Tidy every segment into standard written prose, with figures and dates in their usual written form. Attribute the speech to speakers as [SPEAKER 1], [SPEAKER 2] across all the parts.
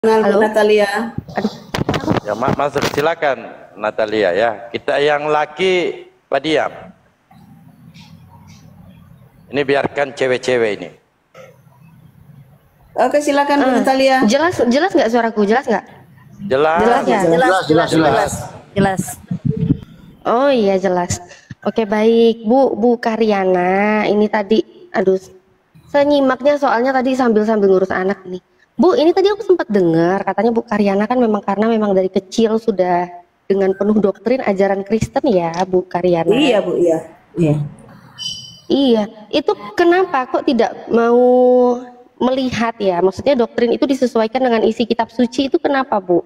[SPEAKER 1] Kenal Bu
[SPEAKER 2] Halo?
[SPEAKER 1] Natalia.
[SPEAKER 2] Aduh,
[SPEAKER 3] Ya, masuk silakan Natalia ya. Kita yang laki Pak diam. Ini biarkan cewek-cewek ini.
[SPEAKER 1] Oke, silakan Bu Natalia.
[SPEAKER 2] jelas nggak suaraku? Jelas nggak?
[SPEAKER 3] Jelas.
[SPEAKER 2] Jelas ya?
[SPEAKER 4] Jelas.
[SPEAKER 2] Oh iya jelas. Oke baik Bu Karyana. Ini tadi, aduh, saya nyimaknya soalnya tadi sambil ngurus anak nih. Bu, ini tadi aku sempat dengar katanya Bu Karyana kan karena memang dari kecil sudah dengan penuh doktrin ajaran Kristen ya Bu Karyana.
[SPEAKER 1] Iya Bu, iya.
[SPEAKER 2] Iya, itu kenapa kok tidak mau melihat ya? Maksudnya doktrin itu disesuaikan dengan isi kitab suci itu kenapa Bu?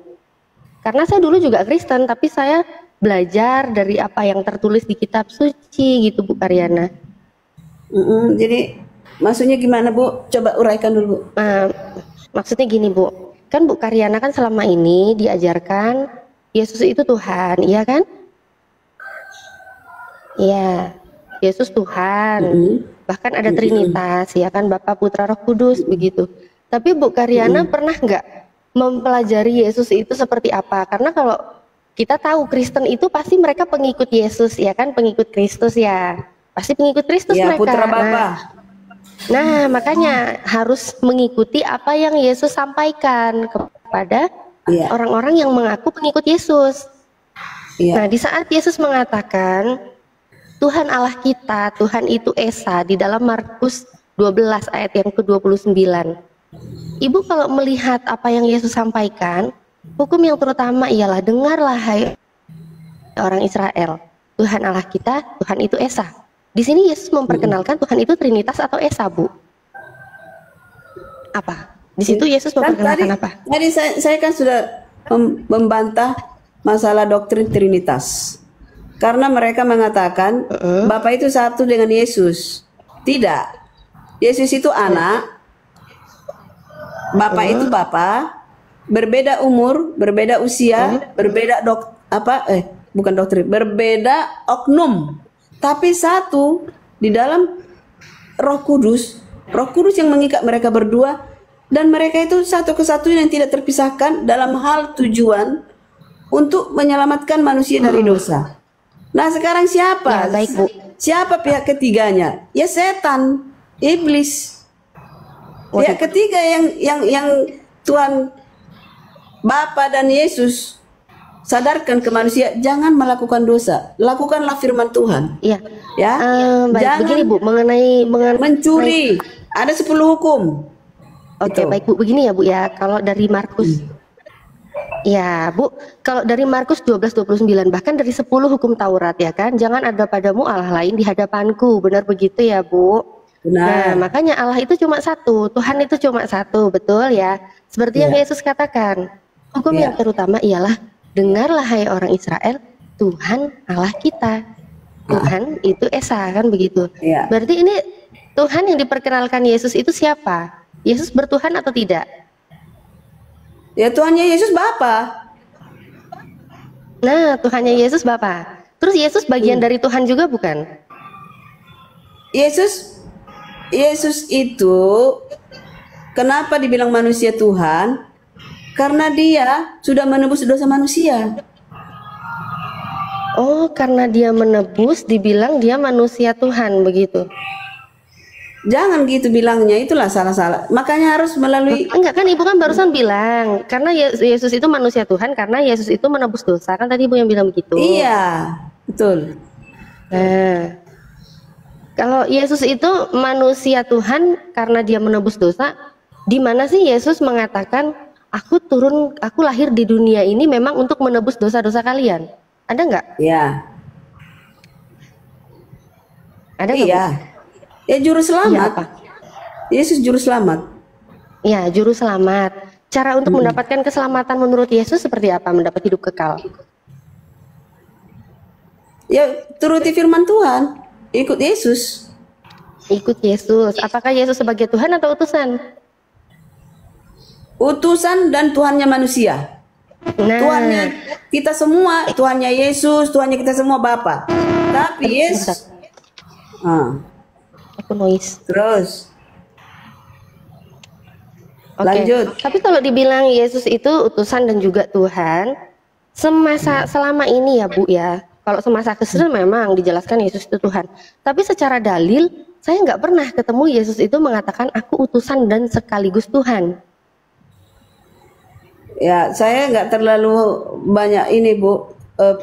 [SPEAKER 2] Karena saya dulu juga Kristen, tapi saya belajar dari apa yang tertulis di kitab suci gitu Bu Karyana.
[SPEAKER 1] Jadi maksudnya gimana Bu? Coba uraikan dulu.
[SPEAKER 2] Maksudnya gini Bu, kan Bu Karyana kan selama ini diajarkan Yesus itu Tuhan, iya kan? Iya, Yesus Tuhan. Bahkan ada Trinitas, ya kan, Bapa, Putra, Roh Kudus begitu. Tapi Bu Karyana pernah nggak mempelajari Yesus itu seperti apa? Karena kalau kita tahu Kristen itu pasti mereka pengikut Yesus, ya kan, pengikut Kristus ya. Pasti pengikut Kristus
[SPEAKER 1] Ya,
[SPEAKER 2] mereka.
[SPEAKER 1] Putra Bapa.
[SPEAKER 2] Nah, makanya harus mengikuti apa yang Yesus sampaikan kepada orang-orang yang mengaku pengikut Yesus. Nah, di saat Yesus mengatakan Tuhan Allah kita, Tuhan itu Esa di dalam Markus 12 ayat yang ke-29. Ibu kalau melihat apa yang Yesus sampaikan, hukum yang terutama ialah dengarlah hai orang Israel, Tuhan Allah kita, Tuhan itu Esa. Di sini Yesus memperkenalkan Tuhan itu Trinitas atau Esa, Bu. Apa? Di situ Yesus memperkenalkan apa?
[SPEAKER 1] Tadi saya kan sudah membantah masalah doktrin Trinitas. Karena mereka mengatakan Bapa itu satu dengan Yesus. Tidak. Yesus itu anak. Bapa itu Bapa. Berbeda umur, berbeda usia, berbeda bukan doktrin, berbeda oknum. Tapi satu di dalam Roh Kudus. Roh Kudus yang mengikat mereka berdua, dan mereka itu satu kesatuan yang tidak terpisahkan dalam hal tujuan untuk menyelamatkan manusia dari dosa. Nah, sekarang siapa?
[SPEAKER 2] Ya, baik, Bu.
[SPEAKER 1] Siapa pihak ketiganya? Ya setan, iblis. Pihak ketiga yang Tuhan Bapa dan Yesus sadarkan ke manusia, jangan melakukan dosa, lakukanlah firman Tuhan.
[SPEAKER 2] Iya.
[SPEAKER 1] Ya.
[SPEAKER 2] Baik,
[SPEAKER 1] Jangan
[SPEAKER 2] begini Bu, mengenai
[SPEAKER 1] mencuri. Ada 10 hukum.
[SPEAKER 2] Oke,
[SPEAKER 1] Gitu.
[SPEAKER 2] baik Bu, begini ya Bu ya. Kalau dari Markus ya Bu, kalau dari Markus 12:29 bahkan dari 10 hukum Taurat ya kan, jangan ada padamu Allah lain di hadapanku. Benar begitu ya Bu? Nah,
[SPEAKER 1] Benar.
[SPEAKER 2] makanya Allah itu cuma satu, Tuhan itu cuma satu, betul ya? Seperti yang Yesus katakan. Hukum yang terutama ialah dengarlah hai orang Israel, Tuhan Allah kita. Tuhan itu Esa, kan begitu. Berarti ini Tuhan yang diperkenalkan Yesus itu siapa? Yesus bertuhan atau tidak?
[SPEAKER 1] Ya, Tuhannya Yesus Bapa.
[SPEAKER 2] Nah, Tuhannya Yesus Bapa. Terus Yesus bagian dari Tuhan juga bukan?
[SPEAKER 1] Yesus itu kenapa dibilang manusia Tuhan? Karena dia sudah menebus dosa manusia.
[SPEAKER 2] Oh, karena dia menebus dibilang dia manusia Tuhan begitu.
[SPEAKER 1] Jangan gitu bilangnya, itulah salah-salah. Makanya harus melalui.
[SPEAKER 2] Enggak kan Ibu kan barusan bilang karena Yesus itu manusia Tuhan karena Yesus itu menebus dosa, kan tadi Ibu yang bilang begitu.
[SPEAKER 1] Iya, betul.
[SPEAKER 2] Nah, kalau Yesus itu manusia Tuhan karena dia menebus dosa, di mana sih Yesus mengatakan aku lahir di dunia ini memang untuk menebus dosa-dosa kalian? Ada nggak?
[SPEAKER 1] Iya.
[SPEAKER 2] Ada nggak?
[SPEAKER 1] Iya. Ya, juru selamat. Yesus juru selamat.
[SPEAKER 2] Ya, juru selamat. Cara untuk mendapatkan keselamatan menurut Yesus seperti apa? Mendapat hidup kekal.
[SPEAKER 1] Ya, turuti firman Tuhan. Ikut Yesus.
[SPEAKER 2] Ikut Yesus. Apakah Yesus sebagai Tuhan atau utusan?
[SPEAKER 1] Utusan dan Tuhannya manusia.
[SPEAKER 2] Nah,
[SPEAKER 1] Tuhannya kita semua, Tuhannya Yesus, Tuhannya kita semua Bapa. Tapi Yesus.
[SPEAKER 2] aku noise.
[SPEAKER 1] Terus Lanjut.
[SPEAKER 2] Tapi kalau dibilang Yesus itu utusan dan juga Tuhan, selama ini ya Bu ya, kalau semasa Kristen memang dijelaskan Yesus itu Tuhan. Tapi secara dalil, saya nggak pernah ketemu Yesus itu mengatakan aku utusan dan sekaligus Tuhan.
[SPEAKER 1] Ya, saya nggak terlalu banyak ini Bu,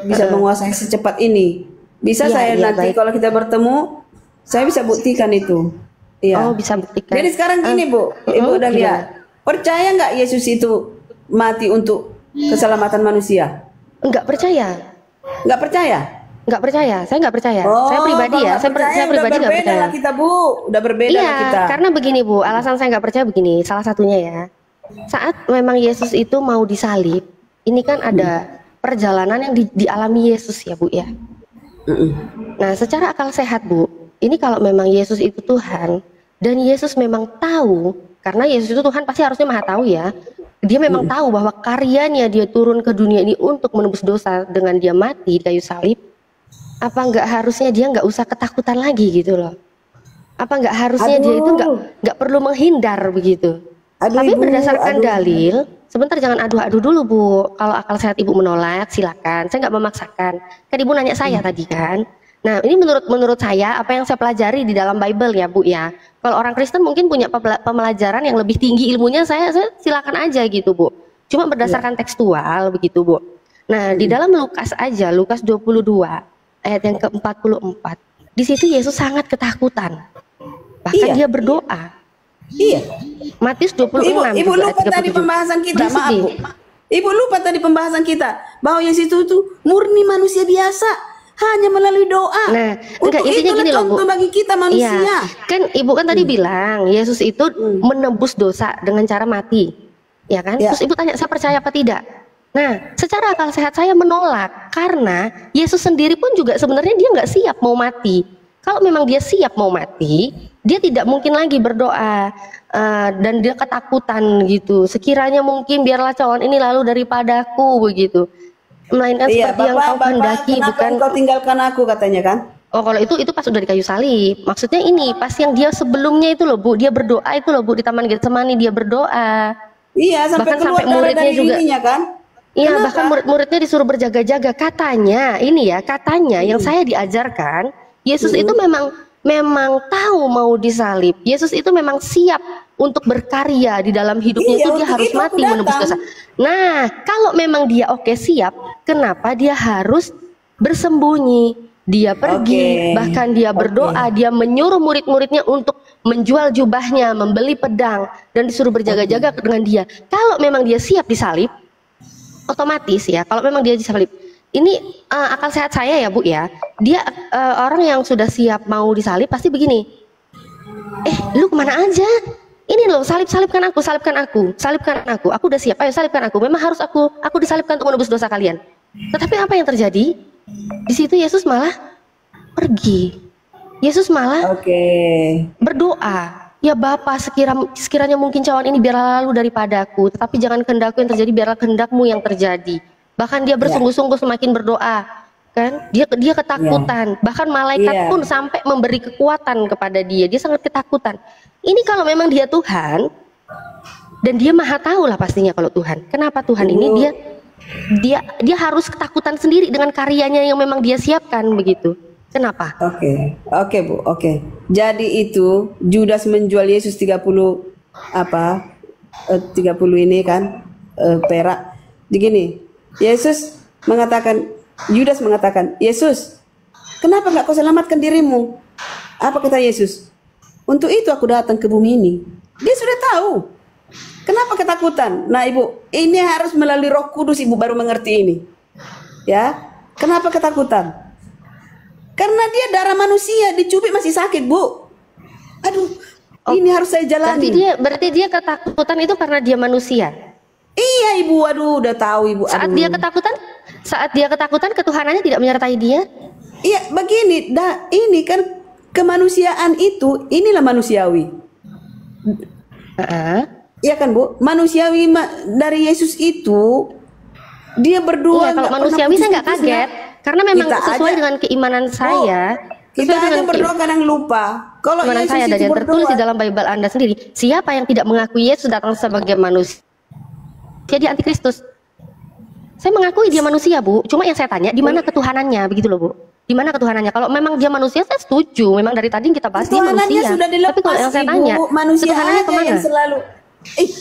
[SPEAKER 1] bisa menguasai secepat ini. Bisa saya nanti kalau kita bertemu, saya bisa buktikan itu. Iya.
[SPEAKER 2] Oh, bisa buktikan.
[SPEAKER 1] Jadi sekarang gini Bu, Ibu Dahlia, percaya nggak Yesus itu mati untuk keselamatan manusia?
[SPEAKER 2] Enggak percaya.
[SPEAKER 1] Nggak percaya?
[SPEAKER 2] Nggak percaya, saya nggak percaya.
[SPEAKER 1] Oh,
[SPEAKER 2] saya pribadi ya, saya pribadi nggak percaya.
[SPEAKER 1] Lah kita Bu, udah berbeda lah kita.
[SPEAKER 2] Karena begini Bu, alasan saya nggak percaya begini, salah satunya ya. Saat memang Yesus itu mau disalib, ini kan ada perjalanan yang dialami Yesus ya Bu ya. Nah, secara akal sehat Bu, ini kalau memang Yesus itu Tuhan dan Yesus memang tahu, karena Yesus itu Tuhan pasti harusnya maha tahu ya. Dia memang tahu bahwa karyanya dia turun ke dunia ini untuk menebus dosa dengan dia mati di kayu salib. Apa nggak harusnya dia nggak usah ketakutan lagi gitu loh? Apa nggak harusnya dia itu nggak perlu menghindar begitu? Tapi berdasarkan dalil, sebentar jangan adu-adu dulu Bu. Kalau akal sehat Ibu menolak, silakan. Saya nggak memaksakan. Kan Ibu nanya saya tadi kan. Nah ini menurut saya apa yang saya pelajari di dalam Bible ya Bu ya. Kalau orang Kristen mungkin punya pembelajaran yang lebih tinggi ilmunya, saya silakan aja gitu Bu. Cuma berdasarkan tekstual begitu Bu. Nah di dalam Lukas aja, Lukas 22 ayat yang ke-44. Di situ Yesus sangat ketakutan. Bahkan dia berdoa.
[SPEAKER 1] Iya.
[SPEAKER 2] Matius 26.
[SPEAKER 1] Ibu lupa tadi pembahasan kita, maaf. Ibu lupa tadi pembahasan kita bahwa Yesus itu murni manusia biasa, hanya melalui doa.
[SPEAKER 2] Nah, enggak, intinya gini loh Bu.
[SPEAKER 1] Bagi kita manusia.
[SPEAKER 2] Iya, kan Ibu kan tadi bilang Yesus itu menebus dosa dengan cara mati, ya kan? Terus Ibu tanya saya percaya apa tidak? Nah, secara akal sehat saya menolak karena Yesus sendiri pun juga sebenarnya dia nggak siap mau mati. Kalau memang dia siap mau mati, dia tidak mungkin lagi berdoa dan dia ketakutan gitu. Sekiranya mungkin biarlah cawan ini lalu daripadaku begitu. Melainkan seperti yang kau kehendaki, bukan
[SPEAKER 1] kau tinggalkan aku katanya kan?
[SPEAKER 2] Oh, kalau itu pas udah di kayu salib. Maksudnya ini pas yang dia sebelumnya itu loh Bu, dia berdoa itu loh Bu di Taman Getsemani dia berdoa.
[SPEAKER 1] Iya, sampai muridnya
[SPEAKER 2] dari juga
[SPEAKER 1] kan?
[SPEAKER 2] Iya, bahkan murid-muridnya disuruh berjaga-jaga. Katanya, yang saya diajarkan, Yesus itu memang tahu mau disalib. Yesus itu memang siap untuk berkarya di dalam hidupnya. Itu dia harus mati menebus dosa. Nah, kalau memang dia siap, kenapa dia harus bersembunyi? Dia pergi, bahkan dia berdoa, dia menyuruh murid-muridnya untuk menjual jubahnya, membeli pedang, dan disuruh berjaga-jaga dengan dia. Kalau memang dia siap disalib, otomatis ya, kalau memang dia disalib, ini akal sehat saya ya Bu ya, dia orang yang sudah siap mau disalib pasti begini, lu kemana aja? Ini loh, salibkan aku udah siap, ayo salibkan aku, memang harus aku disalibkan untuk menebus dosa kalian. Tetapi apa yang terjadi? Di situ Yesus malah pergi, Yesus malah berdoa, ya Bapa, sekiranya mungkin cawan ini biarlah lalu daripadaku, tetapi jangan kehendakku yang terjadi, biarlah kehendakmu yang terjadi. Bahkan dia bersungguh-sungguh semakin berdoa, kan? Dia ketakutan. Bahkan malaikat pun sampai memberi kekuatan kepada dia. Dia sangat ketakutan. Ini kalau memang dia Tuhan, dan dia maha tahu lah pastinya kalau Tuhan. Kenapa Tuhan ini dia harus ketakutan sendiri dengan karyanya yang memang dia siapkan begitu. Kenapa?
[SPEAKER 1] Oke Bu. Jadi itu Judas menjual Yesus 30 ini kan perak. Begini. Judas mengatakan, Yesus, kenapa nggak kau selamatkan dirimu? Apa kata Yesus? Untuk itu aku datang ke bumi ini. Dia sudah tahu. Kenapa ketakutan? Nah Ibu, ini harus melalui Roh Kudus Ibu baru mengerti ini. Ya, kenapa ketakutan? Karena dia darah manusia, dicubit masih sakit Bu. Aduh, ini harus saya jalani.
[SPEAKER 2] Berarti dia ketakutan itu karena dia manusia.
[SPEAKER 1] Iya Ibu, aduh udah tahu Ibu.
[SPEAKER 2] Saat dia ketakutan, ketuhanannya tidak menyertai dia.
[SPEAKER 1] Iya, begini, ini kan kemanusiaan itu, inilah manusiawi. Iya kan Bu, manusiawi dari Yesus itu dia berdua.
[SPEAKER 2] Kalau manusiawi saya nggak kaget, karena memang sesuai dengan keimanan saya.
[SPEAKER 1] Kita aja berdoa kadang lupa. Kalau
[SPEAKER 2] Gimana
[SPEAKER 1] Yesus
[SPEAKER 2] saya dan
[SPEAKER 1] itu
[SPEAKER 2] yang tertulis di
[SPEAKER 1] berdoa,
[SPEAKER 2] dalam Bible Anda sendiri, siapa yang tidak mengakui Yesus datang sebagai manusia, dia antikristus. Saya mengakui dia manusia, Bu. Cuma yang saya tanya, di mana ketuhanannya, begitu loh, Bu. Di mana ketuhanannya? Kalau memang dia manusia, saya setuju. Memang dari tadi kita bahas dia
[SPEAKER 1] ketuhanannya
[SPEAKER 2] manusia.
[SPEAKER 1] sudah dilepas.
[SPEAKER 2] Tapi kalau yang saya
[SPEAKER 1] Ibu,
[SPEAKER 2] tanya,
[SPEAKER 1] manusia
[SPEAKER 2] ketuhanannya
[SPEAKER 1] aja
[SPEAKER 2] kemana?
[SPEAKER 1] yang selalu.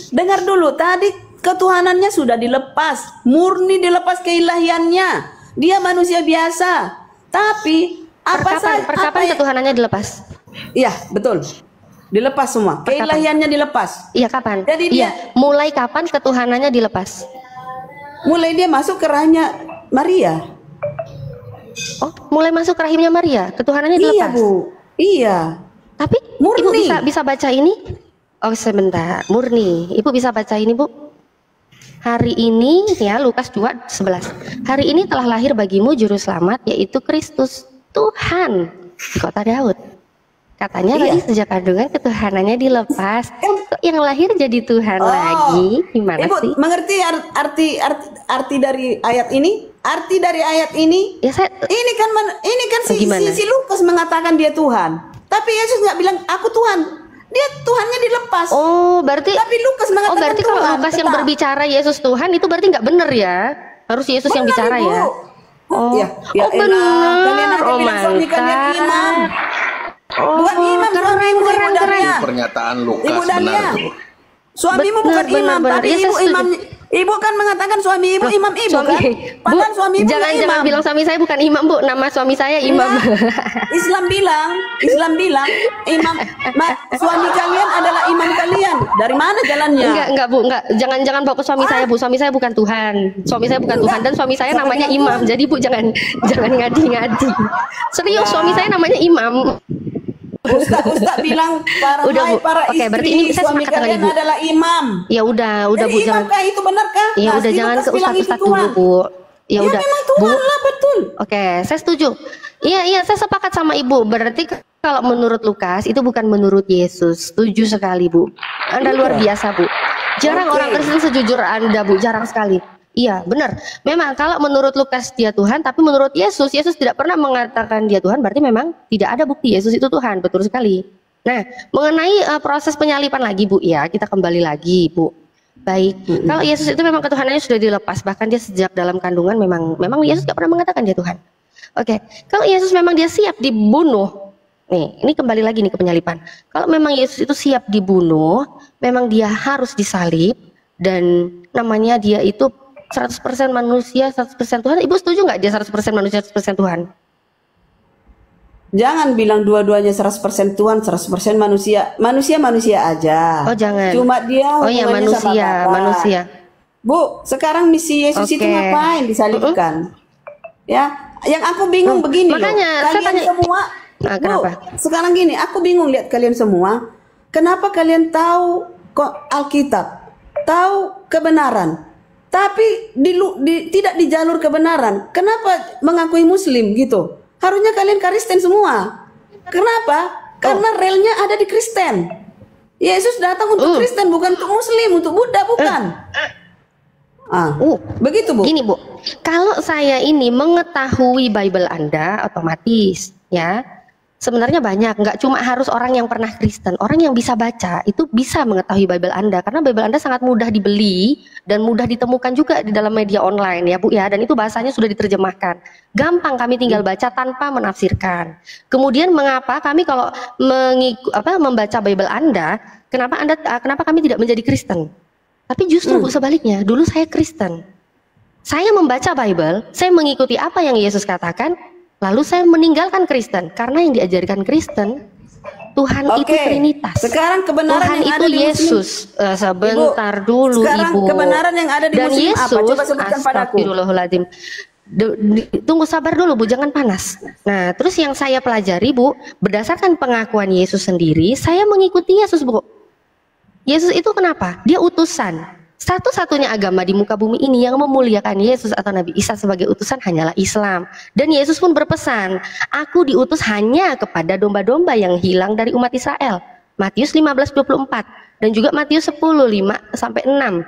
[SPEAKER 1] Dengar dulu, tadi ketuhanannya sudah dilepas, murni dilepas keilahiannya. Dia manusia biasa. Tapi
[SPEAKER 2] Per kapan ketuhanannya dilepas?
[SPEAKER 1] Iya, betul. Dilepas semua. Keilahiannya dilepas.
[SPEAKER 2] Iya, kapan?
[SPEAKER 1] Jadi dia
[SPEAKER 2] mulai kapan ketuhanannya dilepas?
[SPEAKER 1] mulai dia masuk ke rahimnya Maria.
[SPEAKER 2] Oh, mulai masuk ke rahimnya Maria, ketuhanannya
[SPEAKER 1] Iya,
[SPEAKER 2] dilepas.
[SPEAKER 1] Bu. Iya.
[SPEAKER 2] Tapi
[SPEAKER 1] Murni.
[SPEAKER 2] Ibu bisa baca ini? Oh, sebentar. Murni. Ibu bisa baca ini, Bu? Hari ini ya, Lukas 2:11. Hari ini telah lahir bagimu juru selamat, yaitu Kristus, Tuhan di kota Daud. Katanya
[SPEAKER 1] Iya.
[SPEAKER 2] tadi sejak kandungan ketuhanannya dilepas. Kok yang lahir jadi Tuhan lagi? Gimana
[SPEAKER 1] Ibu,
[SPEAKER 2] sih?
[SPEAKER 1] mengerti arti dari ayat ini? Arti dari ayat ini?
[SPEAKER 2] Ya saya
[SPEAKER 1] Ini kan
[SPEAKER 2] Gimana?
[SPEAKER 1] si Lukas mengatakan dia Tuhan. Tapi Yesus nggak bilang aku Tuhan. Dia Tuhannya dilepas.
[SPEAKER 2] Oh, berarti
[SPEAKER 1] Tapi Lukas mengatakan
[SPEAKER 2] berarti kalau
[SPEAKER 1] Tuhan,
[SPEAKER 2] Lukas yang
[SPEAKER 1] tetap.
[SPEAKER 2] berbicara Yesus Tuhan itu berarti nggak benar ya? Harus Yesus yang
[SPEAKER 1] Benar,
[SPEAKER 2] bicara
[SPEAKER 1] Ibu.
[SPEAKER 2] ya? Oh,
[SPEAKER 1] Ya, ya
[SPEAKER 2] oh
[SPEAKER 1] elah.
[SPEAKER 2] benar.
[SPEAKER 1] Kalian aja
[SPEAKER 2] Oh
[SPEAKER 1] bilang suami kalian
[SPEAKER 2] mantap.
[SPEAKER 1] imam.
[SPEAKER 2] Oh,
[SPEAKER 1] Bukan imam
[SPEAKER 2] keren,
[SPEAKER 1] suamimu, Ibu
[SPEAKER 2] keren, keren.
[SPEAKER 1] Dania.
[SPEAKER 5] Pernyataan Lukas
[SPEAKER 1] Ibu
[SPEAKER 5] benar
[SPEAKER 1] Dania.
[SPEAKER 5] itu.
[SPEAKER 1] Suamimu
[SPEAKER 2] Benar,
[SPEAKER 1] bukan
[SPEAKER 2] benar,
[SPEAKER 1] imam,
[SPEAKER 2] benar.
[SPEAKER 1] tapi
[SPEAKER 2] Ya, saya
[SPEAKER 1] ibu
[SPEAKER 2] setuju.
[SPEAKER 1] imam. Ibu kan mengatakan suami ibu imam ibu
[SPEAKER 2] Suami,
[SPEAKER 1] kan? Padahal
[SPEAKER 2] Bu,
[SPEAKER 1] suami ibu
[SPEAKER 2] jangan
[SPEAKER 1] nggak imam.
[SPEAKER 2] bilang suami saya bukan imam, Bu. Nama suami saya imam.
[SPEAKER 1] Islam bilang imam suami kalian adalah imam kalian. Dari mana jalannya?
[SPEAKER 2] Enggak, Bu, enggak. Jangan bawa ke suami saya, Bu. Suami saya bukan Tuhan. Suami saya bukan Tuhan dan suami saya
[SPEAKER 1] Siapa
[SPEAKER 2] namanya
[SPEAKER 1] bilang
[SPEAKER 2] imam.
[SPEAKER 1] Tuhan?
[SPEAKER 2] Jadi Bu jangan ngadi-ngadi. Serius, suami saya namanya imam.
[SPEAKER 1] Ustaz bilang
[SPEAKER 2] Udah, Bu.
[SPEAKER 1] para
[SPEAKER 2] Oke,
[SPEAKER 1] istri
[SPEAKER 2] berarti ini saya
[SPEAKER 1] suami
[SPEAKER 2] sepakat dengan
[SPEAKER 1] kalian
[SPEAKER 2] Ibu.
[SPEAKER 1] adalah imam.
[SPEAKER 2] Ya udah
[SPEAKER 1] Jadi
[SPEAKER 2] Bu, jangan.
[SPEAKER 1] imamkah itu benarkah?
[SPEAKER 2] Ya
[SPEAKER 1] Nah,
[SPEAKER 2] udah
[SPEAKER 1] si
[SPEAKER 2] jangan
[SPEAKER 1] Lukas
[SPEAKER 2] ke
[SPEAKER 1] bilang itu
[SPEAKER 2] ustaz dulu,
[SPEAKER 1] Tuhan.
[SPEAKER 2] Bu. Ya udah,
[SPEAKER 1] memang
[SPEAKER 2] Bu.
[SPEAKER 1] Tuhan lah, betul.
[SPEAKER 2] Oke, saya setuju. Iya, saya sepakat sama Ibu. Berarti kalau menurut Lukas itu bukan menurut Yesus. Setuju sekali, Bu. Anda luar biasa, Bu. Jarang
[SPEAKER 1] Oke.
[SPEAKER 2] orang Kristen sejujur Anda, Bu. Jarang sekali. Iya, benar. Memang kalau menurut Lukas dia Tuhan, tapi menurut Yesus tidak pernah mengatakan dia Tuhan. Berarti memang tidak ada bukti Yesus itu Tuhan. Betul sekali. Nah, mengenai proses penyalipan lagi, Bu, ya, kita kembali lagi, Bu. Baik, kalau Yesus itu memang ketuhanannya sudah dilepas, bahkan dia sejak dalam kandungan memang Yesus tidak pernah mengatakan dia Tuhan. Oke, kalau Yesus memang dia siap dibunuh, nih, ini kembali lagi nih ke penyalipan. Kalau memang Yesus itu siap dibunuh, memang dia harus disalib dan namanya dia itu 100% manusia, 100% Tuhan. Ibu setuju nggak dia 100% manusia, 100% Tuhan?
[SPEAKER 1] Jangan bilang dua-duanya 100% Tuhan, 100% manusia. Manusia aja.
[SPEAKER 2] Oh, jangan.
[SPEAKER 1] Cuma dia
[SPEAKER 2] Oh ya,
[SPEAKER 1] hubungannya sama
[SPEAKER 2] manusia,
[SPEAKER 1] Bapa.
[SPEAKER 2] manusia.
[SPEAKER 1] Bu, sekarang misi Yesus itu
[SPEAKER 2] Oke.
[SPEAKER 1] ngapain disalibkan? Ya, yang aku bingung begini
[SPEAKER 2] makanya,
[SPEAKER 1] loh.
[SPEAKER 2] saya
[SPEAKER 1] Kalian
[SPEAKER 2] tanya-
[SPEAKER 1] semua,
[SPEAKER 2] Nah, kenapa?
[SPEAKER 1] sekarang gini, aku bingung lihat kalian semua. Kenapa kalian tahu kok Alkitab, tahu kebenaran, tapi tidak di jalur kebenaran? Kenapa mengakui Muslim gitu? Harusnya kalian Kristen semua. Kenapa? Karena relnya ada di Kristen. Yesus datang untuk Kristen, bukan untuk Muslim, untuk Buddha, bukan. Begitu, Bu.
[SPEAKER 2] Gini, Bu, kalau saya ini mengetahui Bible Anda, otomatis ya sebenarnya banyak, nggak cuma harus orang yang pernah Kristen, orang yang bisa baca itu bisa mengetahui Bible Anda, karena Bible Anda sangat mudah dibeli dan mudah ditemukan juga di dalam media online ya, Bu ya, dan itu bahasanya sudah diterjemahkan, gampang kami tinggal baca tanpa menafsirkan. Kemudian mengapa kami kalau membaca Bible Anda, kenapa kami tidak menjadi Kristen? Tapi justru Bu sebaliknya, dulu saya Kristen, saya membaca Bible, saya mengikuti apa yang Yesus katakan, lalu saya meninggalkan Kristen karena yang diajarkan Kristen Tuhan itu Trinitas.
[SPEAKER 1] Sekarang kebenaran
[SPEAKER 2] Tuhan
[SPEAKER 1] yang
[SPEAKER 2] itu
[SPEAKER 1] ada di
[SPEAKER 2] Yesus. Sebentar dulu,
[SPEAKER 1] sekarang
[SPEAKER 2] Ibu.
[SPEAKER 1] kebenaran yang ada di
[SPEAKER 2] Dan
[SPEAKER 1] Muslim
[SPEAKER 2] Yesus,
[SPEAKER 1] apa? Coba sebutkan padaku.
[SPEAKER 2] Astagfirullahaladzim. Tunggu sabar dulu, Bu, jangan panas. Nah, terus yang saya pelajari, Bu, berdasarkan pengakuan Yesus sendiri, saya mengikuti Yesus, Bu. Yesus itu kenapa? Dia utusan. Satu-satunya agama di muka bumi ini yang memuliakan Yesus atau Nabi Isa sebagai utusan hanyalah Islam. Dan Yesus pun berpesan, aku diutus hanya kepada domba-domba yang hilang dari umat Israel. Matius 15:24 dan juga Matius 10:5-6.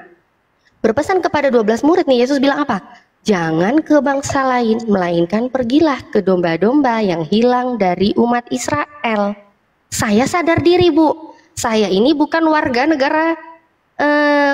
[SPEAKER 2] Berpesan kepada 12 murid nih, Yesus bilang apa? Jangan ke bangsa lain, melainkan pergilah ke domba-domba yang hilang dari umat Israel. Saya sadar diri, Bu. Saya ini bukan warga negara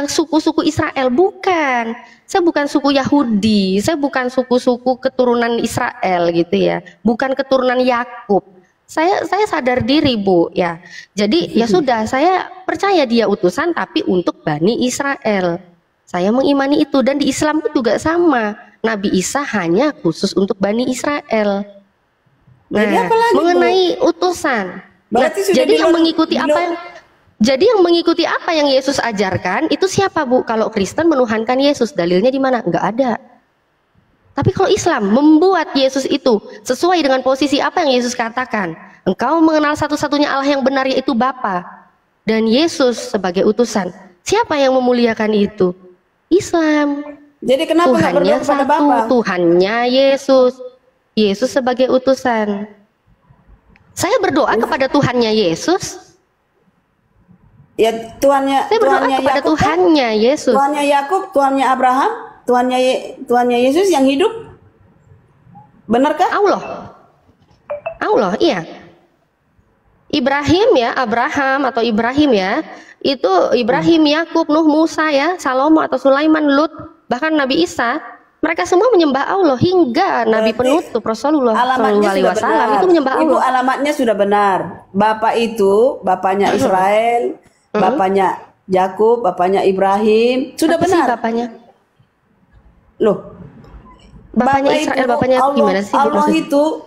[SPEAKER 2] suku-suku Israel, bukan. Saya bukan suku Yahudi, saya bukan suku-suku keturunan Israel gitu ya. Bukan keturunan Yakub. Saya sadar diri, Bu, ya. Jadi ya sudah, saya percaya dia utusan tapi untuk Bani Israel. Saya mengimani itu, dan di Islam pun juga sama. Nabi Isa hanya khusus untuk Bani Israel. Nah, mengenai utusan. Jadi yang mengikuti apa yang Yesus ajarkan itu siapa, Bu? Kalau Kristen menuhankan Yesus, dalilnya di mana? Enggak ada. Tapi kalau Islam membuat Yesus itu sesuai dengan posisi apa yang Yesus katakan. Engkau mengenal satu-satunya Allah yang benar, yaitu Bapa, dan Yesus sebagai utusan. Siapa yang memuliakan itu? Islam.
[SPEAKER 1] Jadi kenapa
[SPEAKER 2] Tuhannya satu, Tuhannya Yesus. Yesus sebagai utusan. Saya berdoa kepada Tuhannya Yesus.
[SPEAKER 1] Ya, Tuhannya.
[SPEAKER 2] Saya berdoa kepada
[SPEAKER 1] Yakub,
[SPEAKER 2] Tuhannya Yesus.
[SPEAKER 1] Tuhannya Yakub, Tuhannya Abraham, Tuhannya Yesus yang hidup. Benarkah?
[SPEAKER 2] Allah, iya. Ibrahim ya, Abraham atau Ibrahim ya. Itu Ibrahim, Yakub, Nuh, Musa ya, Salomo atau Sulaiman, Lut, bahkan Nabi Isa. Mereka semua menyembah Allah, hingga Nabi penutup Rasulullah SAW itu menyembah Allah.
[SPEAKER 1] Ibu, alamatnya sudah benar. Bapak itu bapaknya Israel, bapaknya Yakub, bapaknya Ibrahim. Sudah benar.
[SPEAKER 2] Sih bapaknya?
[SPEAKER 1] Loh,
[SPEAKER 2] bapaknya Israel, bapaknya
[SPEAKER 1] Allah,
[SPEAKER 2] gimana sih?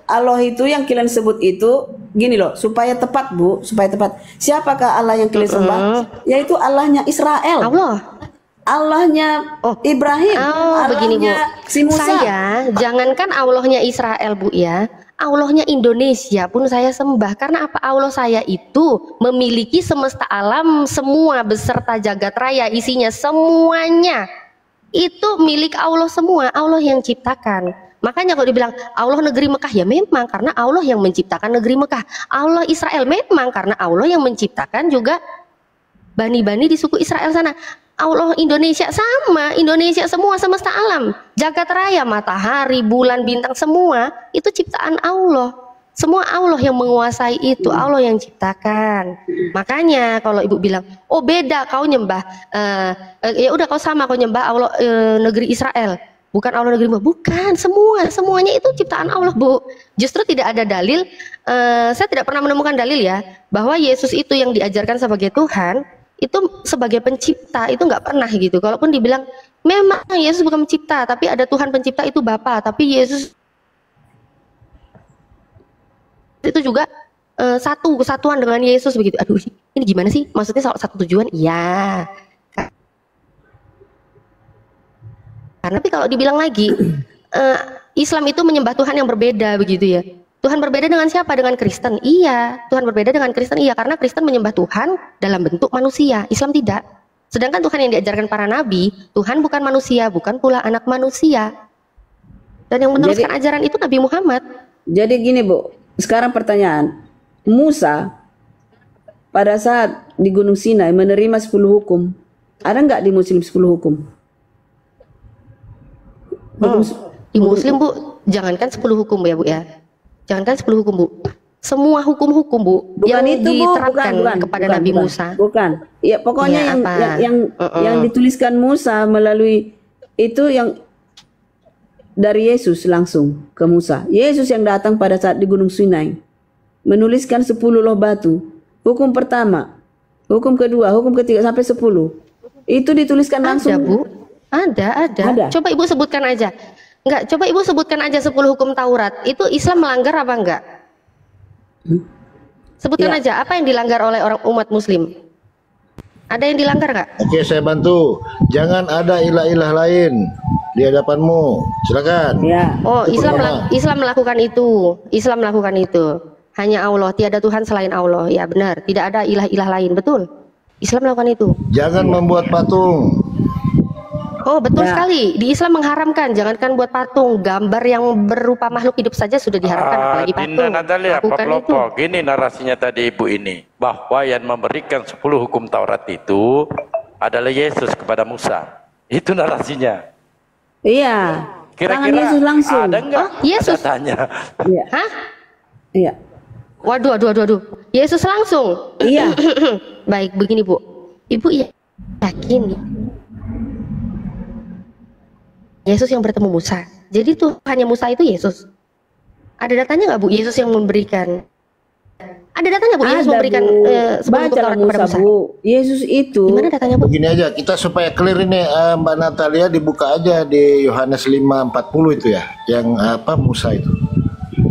[SPEAKER 1] Allah itu yang kalian sebut itu gini loh, supaya tepat, Bu, supaya tepat. Siapakah Allah yang kalian sembah? Yaitu Allahnya Israel. Allahnya Ibrahim,
[SPEAKER 2] begini, Bu.
[SPEAKER 1] Si Musa.
[SPEAKER 2] Saya jangankan Allahnya Israel, Bu, ya, Allahnya Indonesia pun saya sembah. Karena apa? Allah saya itu memiliki semesta alam semua beserta jagat raya, isinya semuanya itu milik Allah semua. Allah yang ciptakan. Makanya kalau dibilang Allah negeri Mekah, ya memang karena Allah yang menciptakan negeri Mekah. Allah Israel memang karena Allah yang menciptakan juga bani-bani di suku Israel sana. Allah Indonesia sama, Indonesia semua semesta alam, jagat raya, matahari, bulan, bintang, semua itu ciptaan Allah. Semua Allah yang menguasai itu, Allah yang ciptakan. Makanya kalau ibu bilang, oh beda kau nyembah, ya udah kau sama, kau nyembah Allah negeri Israel, bukan Allah negeri Mekah. Bukan, semuanya itu ciptaan Allah, Bu. Justru tidak ada dalil, saya tidak pernah menemukan dalil ya, bahwa Yesus itu yang diajarkan sebagai Tuhan, itu sebagai pencipta, itu nggak pernah gitu. Kalaupun dibilang memang Yesus bukan pencipta, tapi ada Tuhan pencipta itu Bapa, tapi Yesus itu juga kesatuan dengan Yesus begitu. Aduh, ini gimana sih? Maksudnya satu tujuan? Iya. Karena tapi kalau dibilang lagi Islam itu menyembah Tuhan yang berbeda begitu ya. Tuhan berbeda dengan siapa? Dengan Kristen. Iya, Tuhan berbeda dengan Kristen. Iya, karena Kristen menyembah Tuhan dalam bentuk manusia, Islam tidak. Sedangkan Tuhan yang diajarkan para nabi, Tuhan bukan manusia, bukan pula anak manusia. Dan yang meneruskan ajaran itu Nabi Muhammad.
[SPEAKER 1] Jadi gini, Bu, sekarang pertanyaan, Musa pada saat di Gunung Sinai menerima 10 hukum, ada nggak di Muslim 10 hukum?
[SPEAKER 2] Di Muslim, Bu, jangankan 10 hukum ya, Bu ya. Jangankan 10 hukum, Bu. Semua hukum-hukum, Bu,
[SPEAKER 1] bukan
[SPEAKER 2] yang
[SPEAKER 1] itu, Bu,
[SPEAKER 2] diterapkan kepada Nabi Musa.
[SPEAKER 1] Bukan. Ya, pokoknya yang dituliskan Musa melalui itu yang dari Yesus langsung ke Musa. Yesus yang datang pada saat di Gunung Sinai menuliskan 10 loh batu. Hukum pertama, hukum kedua, hukum ketiga sampai 10. Itu dituliskan langsung.
[SPEAKER 2] Ada, Bu. Ada. Coba Ibu sebutkan aja. Enggak, coba Ibu sebutkan aja 10 hukum Taurat. Itu Islam melanggar apa enggak? Sebutkan aja, apa yang dilanggar oleh orang umat Muslim? Ada yang dilanggar enggak?
[SPEAKER 5] Oke, saya bantu. Jangan ada ilah-ilah lain di hadapanmu. Silakan.
[SPEAKER 1] Ya.
[SPEAKER 2] Oh, Islam melakukan itu. Islam melakukan itu. Hanya Allah, tiada Tuhan selain Allah. Ya benar, tidak ada ilah-ilah lain, betul. Islam melakukan itu.
[SPEAKER 5] Jangan membuat patung.
[SPEAKER 2] Oh, betul sekali. Di Islam mengharamkan, jangankan buat patung, gambar yang berupa makhluk hidup saja sudah diharamkan, apalagi patung.
[SPEAKER 3] Dinda Natalia, Pak Lopo, gini narasinya tadi Ibu ini, bahwa yang memberikan 10 hukum Taurat itu adalah Yesus kepada Musa. Itu narasinya.
[SPEAKER 1] Iya.
[SPEAKER 3] Kira-kira
[SPEAKER 1] Yesus langsung.
[SPEAKER 3] ada enggak?
[SPEAKER 2] Oh, Yesus.
[SPEAKER 3] Ada tanya.
[SPEAKER 1] Iya.
[SPEAKER 2] Hah?
[SPEAKER 1] Iya.
[SPEAKER 2] Waduh. Yesus langsung.
[SPEAKER 1] Iya.
[SPEAKER 2] Baik, begini Bu. Ibu yakin Yesus yang bertemu Musa. Jadi Tuhannya Musa itu Yesus. Ada datanya nggak Bu? Yesus yang memberikan. Ada datanya Bu? Yesus memberikan sebelum Taurat kepada Musa.
[SPEAKER 1] Bu. Yesus itu.
[SPEAKER 2] Gimana datanya Bu?
[SPEAKER 5] Begini aja, kita supaya clear ini Mbak Natalia, dibuka aja di Yohanes 5:40 itu ya, yang apa Musa itu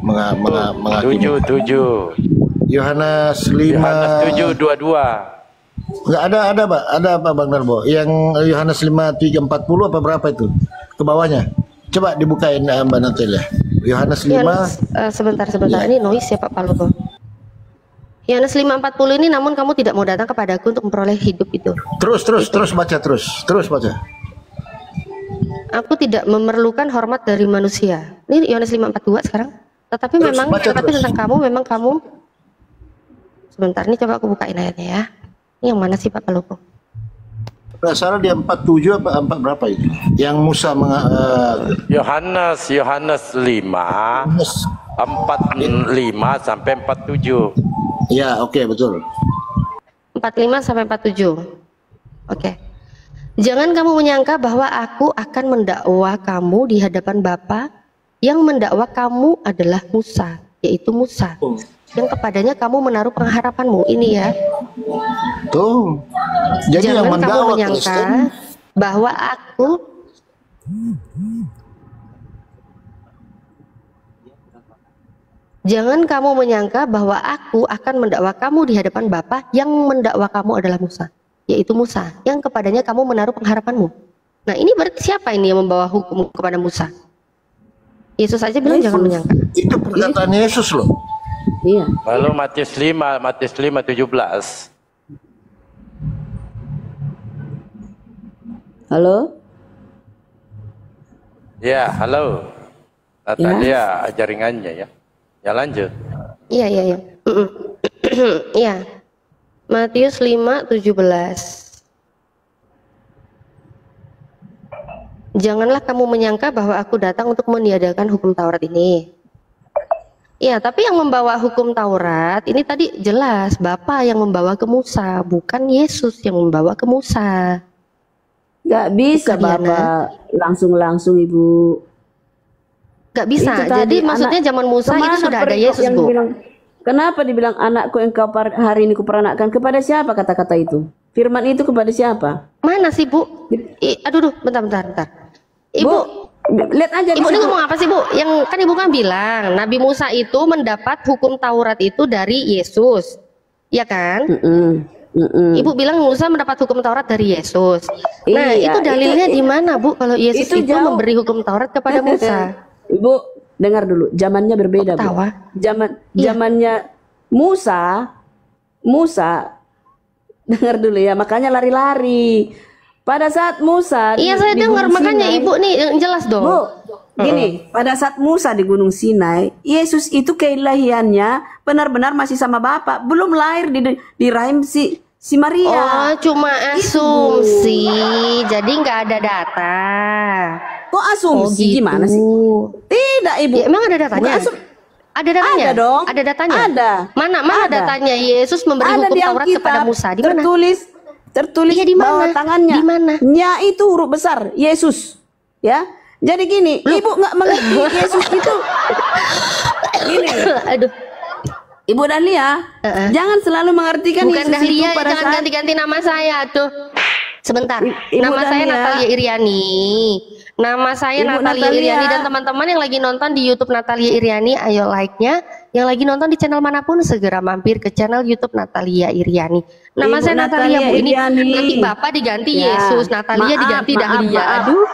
[SPEAKER 5] menghakimi.
[SPEAKER 3] 7.
[SPEAKER 5] Yohanes 5.
[SPEAKER 3] Yohanes 7:22.
[SPEAKER 5] Enggak ada Pak, ada apa Bang Narbo? Yang Yohanes 5:3-40 apa berapa itu? Ke bawahnya. Coba dibukain Mbak Natalia. Yohanes 5.
[SPEAKER 2] Sebentar. Ya. Ini noise ya Pak Paluko. Yohanes 5:40 ini, namun kamu tidak mau datang kepadaku untuk memperoleh hidup itu.
[SPEAKER 5] Terus baca terus baca.
[SPEAKER 2] Aku tidak memerlukan hormat dari manusia. Ini Yohanes 5:42 sekarang. Tetapi tentang kamu, memang kamu. Sebentar, ini coba aku bukain ayatnya ya. Ini yang mana sih Pak Paluko?
[SPEAKER 5] Nggak salah dia 47 apa 4 berapa itu? Yang Musa
[SPEAKER 3] Yohanes 5 45 sampai 47.
[SPEAKER 5] Ya, oke, betul.
[SPEAKER 2] 45 sampai 47. Oke. Jangan kamu menyangka bahwa aku akan mendakwa kamu di hadapan Bapa. Yang mendakwa kamu adalah Musa, yaitu Musa. Yang kepadanya kamu menaruh pengharapanmu. Ini ya.
[SPEAKER 5] Tuh. Jadi
[SPEAKER 2] jangan
[SPEAKER 5] yang
[SPEAKER 2] kamu menyangka
[SPEAKER 5] Kristen
[SPEAKER 2] bahwa aku Jangan kamu menyangka bahwa aku akan mendakwa kamu di hadapan Bapa. Yang mendakwa kamu adalah Musa, yaitu Musa, yang kepadanya kamu menaruh pengharapanmu. Nah, ini berarti siapa ini yang membawa hukum kepada Musa? Yesus aja bilang Yesus. Jangan menyangka.
[SPEAKER 5] Itu perkataan Yesus loh.
[SPEAKER 1] Iya.
[SPEAKER 3] Lalu Matius 5:17.
[SPEAKER 1] Halo?
[SPEAKER 3] Ya, halo. Natalia, jaringannya ya. Ya lanjut.
[SPEAKER 2] Iya. Iya. Matius 5:17. Janganlah kamu menyangka bahwa aku datang untuk meniadakan hukum Taurat ini. Ya, tapi yang membawa hukum Taurat ini tadi jelas Bapa yang membawa ke Musa, bukan Yesus yang membawa ke Musa.
[SPEAKER 1] Gak bisa Bapak langsung Ibu.
[SPEAKER 2] Gak bisa. Jadi maksudnya zaman Musa itu sudah ada Yesus, Bu.
[SPEAKER 1] Kenapa dibilang anakku yang kau hari ini kuperanakkan? Kepada siapa kata-kata itu? Firman itu kepada siapa?
[SPEAKER 2] Mana sih Bu? Aduh, bentar. Ibu,
[SPEAKER 1] Bu, lihat aja.
[SPEAKER 2] Ibu ini ngomong apa sih Bu? Yang kan Ibu kan bilang Nabi Musa itu mendapat hukum Taurat itu dari Yesus, ya kan? Ibu bilang Musa mendapat hukum Taurat dari Yesus. Nah,
[SPEAKER 1] iya,
[SPEAKER 2] itu dalilnya di mana Bu? Kalau Yesus itu memberi hukum Taurat kepada Musa.
[SPEAKER 1] Ibu dengar dulu, zamannya berbeda Bu. Zamannya Musa dengar dulu ya, makanya lari-lari. Pada saat Musa
[SPEAKER 2] saya dengar, makanya Sinai, Ibu nih yang jelas dong.
[SPEAKER 1] Bu, gini, pada saat Musa di Gunung Sinai, Yesus itu keilahiannya benar-benar masih sama Bapa, belum lahir di rahim si Maria.
[SPEAKER 2] Oh, cuma asumsi. Jadi nggak ada data.
[SPEAKER 1] Kok asumsi?
[SPEAKER 2] Gitu.
[SPEAKER 1] Gimana sih? Tidak, Ibu.
[SPEAKER 2] Ya, emang ada datanya? Ada datanya?
[SPEAKER 1] Ada dong.
[SPEAKER 2] Ada datanya?
[SPEAKER 1] Ada.
[SPEAKER 2] Mana datanya Yesus memberi hukum Taurat kepada Musa? Di mana?
[SPEAKER 1] Tertulis
[SPEAKER 2] di
[SPEAKER 1] bawah tangannya.
[SPEAKER 2] Di mana?
[SPEAKER 1] Nya itu huruf besar, Yesus. Ya. Jadi gini, Ibu nggak mengerti Yesus itu. Gini.
[SPEAKER 2] Aduh.
[SPEAKER 1] Ibu Dahlia, jangan selalu mengartikan
[SPEAKER 2] bukan
[SPEAKER 1] Yesus
[SPEAKER 2] Dahlia,
[SPEAKER 1] itu pada
[SPEAKER 2] jangan
[SPEAKER 1] saat
[SPEAKER 2] ganti-ganti nama saya tuh. Sebentar.
[SPEAKER 1] Ibu
[SPEAKER 2] nama
[SPEAKER 1] Dahlia.
[SPEAKER 2] saya Natalia Iriani. Nama saya Natalia Iriani, dan teman-teman yang lagi nonton di YouTube Natalia Iriani, ayo like-nya. Yang lagi nonton di channel manapun segera mampir ke channel YouTube Natalia Iriani. Nama
[SPEAKER 1] Ibu
[SPEAKER 2] saya Natalia Bu. Ini nanti Bapak diganti
[SPEAKER 1] ya.
[SPEAKER 2] Yesus, Natalia diganti Dahlia. Aduh.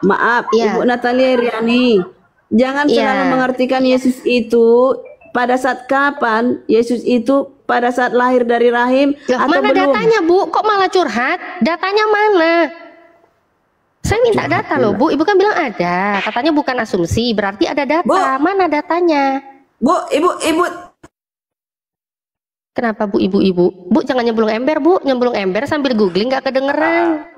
[SPEAKER 1] Maaf,
[SPEAKER 2] ya.
[SPEAKER 1] Ibu Natalia Iriani. Jangan selalu mengartikan Yesus itu pada saat kapan, Yesus itu pada saat lahir dari rahim atau
[SPEAKER 2] mana
[SPEAKER 1] belum.
[SPEAKER 2] Datanya Bu? Kok malah curhat? Datanya mana? Saya minta data loh Bu. Ibu kan bilang ada. Katanya bukan asumsi, berarti ada data.
[SPEAKER 1] Bu.
[SPEAKER 2] Mana datanya?
[SPEAKER 1] Bu, Ibu.
[SPEAKER 2] Kenapa Bu, Ibu? Bu jangan nyemplung ember Bu. Nyemplung ember sambil googling nggak kedengeran.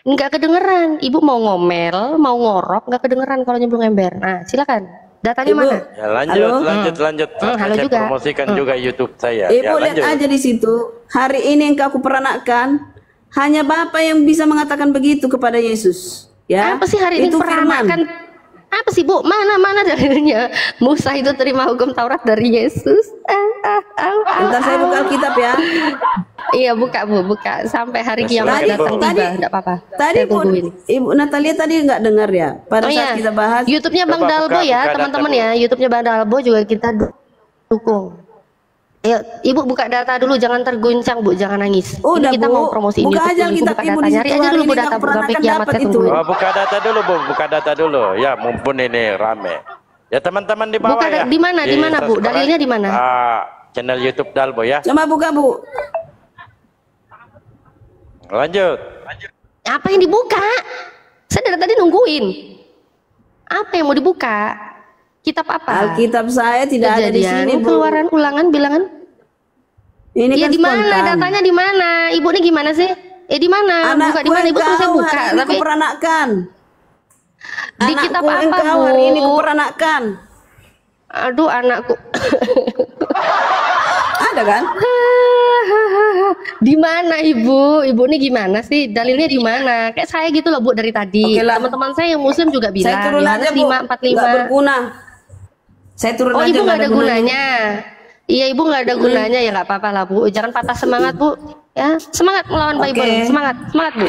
[SPEAKER 2] Nggak kedengeran. Ibu mau ngomel, mau ngorok, nggak kedengeran kalau nyemplung ember. Nah, silakan. Datanya
[SPEAKER 1] Ibu.
[SPEAKER 2] mana?
[SPEAKER 3] Ya lanjut,
[SPEAKER 1] Halo?
[SPEAKER 3] lanjut.
[SPEAKER 2] Halo
[SPEAKER 3] Saya
[SPEAKER 2] juga.
[SPEAKER 3] promosikan juga YouTube saya.
[SPEAKER 1] Ibu
[SPEAKER 3] Ya,
[SPEAKER 1] lihat
[SPEAKER 3] lanjut.
[SPEAKER 1] aja di situ. Hari ini engkau kuperanakkan. Hanya Bapa yang bisa mengatakan begitu kepada Yesus. Ya.
[SPEAKER 2] Apa sih hari ini
[SPEAKER 1] Itu firman.
[SPEAKER 2] peranakan? Apa sih Bu? Mana dalilnya? Musa itu terima hukum Taurat dari Yesus.
[SPEAKER 1] Bentar saya buka Alkitab ya.
[SPEAKER 2] Iya buka Bu, buka sampai hari
[SPEAKER 3] Tadi,
[SPEAKER 2] kiamat datang
[SPEAKER 3] Bu.
[SPEAKER 2] tiba, enggak apa-apa.
[SPEAKER 1] Tadi
[SPEAKER 2] Saya tungguin.
[SPEAKER 1] Ibu Natalia tadi nggak dengar ya. Pada
[SPEAKER 2] Oh
[SPEAKER 1] saat
[SPEAKER 2] iya,
[SPEAKER 1] kita bahas.
[SPEAKER 2] YouTube-nya Bang
[SPEAKER 3] Coba
[SPEAKER 2] Dalbo
[SPEAKER 3] buka
[SPEAKER 2] ya,
[SPEAKER 3] data,
[SPEAKER 2] teman-teman
[SPEAKER 3] Bu.
[SPEAKER 2] ya. YouTube-nya Bang Dalbo juga kita dukung. Ayo, Ibu buka data dulu, jangan terguncang Bu, jangan nangis. Ini
[SPEAKER 1] Udah,
[SPEAKER 2] kita
[SPEAKER 1] Bu.
[SPEAKER 2] mau promosiin
[SPEAKER 1] Buka
[SPEAKER 2] YouTube
[SPEAKER 1] aja
[SPEAKER 2] dulu,
[SPEAKER 1] Alkitab,
[SPEAKER 2] buka
[SPEAKER 1] Ibu,
[SPEAKER 2] data.
[SPEAKER 1] di
[SPEAKER 2] Nyari
[SPEAKER 1] situ
[SPEAKER 2] aja
[SPEAKER 1] hari
[SPEAKER 2] dulu
[SPEAKER 1] ini
[SPEAKER 2] Bu
[SPEAKER 1] nggak
[SPEAKER 2] data
[SPEAKER 1] pernah
[SPEAKER 2] sampai
[SPEAKER 1] akan
[SPEAKER 2] kiamat
[SPEAKER 1] dapat
[SPEAKER 2] saya
[SPEAKER 1] itu.
[SPEAKER 2] tungguin.
[SPEAKER 3] Buka data dulu, Bu. Buka data dulu. Ya, mumpun ini rame. Ya, teman-teman di bawah
[SPEAKER 2] Buka
[SPEAKER 3] ya.
[SPEAKER 2] di mana, Bu?
[SPEAKER 3] subscribe,
[SPEAKER 2] Dalilnya di mana?
[SPEAKER 3] Channel YouTube Dalbo ya.
[SPEAKER 1] Coba buka Bu.
[SPEAKER 3] Lanjut.
[SPEAKER 2] Apa yang dibuka? Saya dari tadi nungguin. Apa yang mau dibuka? Kitab apa?
[SPEAKER 1] Alkitab saya tidak ada di
[SPEAKER 2] Kejadian,
[SPEAKER 1] sini Bu.
[SPEAKER 2] Keluaran, Ulangan, Bilangan.
[SPEAKER 1] Ini
[SPEAKER 2] Iya
[SPEAKER 1] kan
[SPEAKER 2] di mana?
[SPEAKER 1] spontan.
[SPEAKER 2] Datanya di mana? Ibu ini gimana sih? Di mana? Buka di mana? Ibu terus saya buka,
[SPEAKER 1] hari ini
[SPEAKER 2] tapi
[SPEAKER 1] kuperanakkan.
[SPEAKER 2] di kitab
[SPEAKER 1] Anakku
[SPEAKER 2] apa
[SPEAKER 1] engkau
[SPEAKER 2] Bu?
[SPEAKER 1] hari ini kuperanakkan.
[SPEAKER 2] Aduh anakku.
[SPEAKER 1] Ada kan?
[SPEAKER 2] Di mana Ibu? Ibu ini gimana sih? Dalilnya di mana? Kayak saya gitu loh Bu dari tadi.
[SPEAKER 1] Oke lah.
[SPEAKER 2] Teman-teman saya yang muslim juga
[SPEAKER 1] Saya
[SPEAKER 2] bilang
[SPEAKER 1] turun aja
[SPEAKER 2] Yohanes
[SPEAKER 1] Bu.
[SPEAKER 2] 5:45.
[SPEAKER 1] Nggak berguna. Saya turun
[SPEAKER 2] Oh
[SPEAKER 1] aja
[SPEAKER 2] Ibu nggak ada
[SPEAKER 1] gunanya.
[SPEAKER 2] gunanya. Iya Ibu nggak ada gunanya ya nggak apa-apa lah Bu. Jangan patah semangat Bu. Ya semangat melawan
[SPEAKER 1] Oke.
[SPEAKER 2] Bible. Semangat Bu.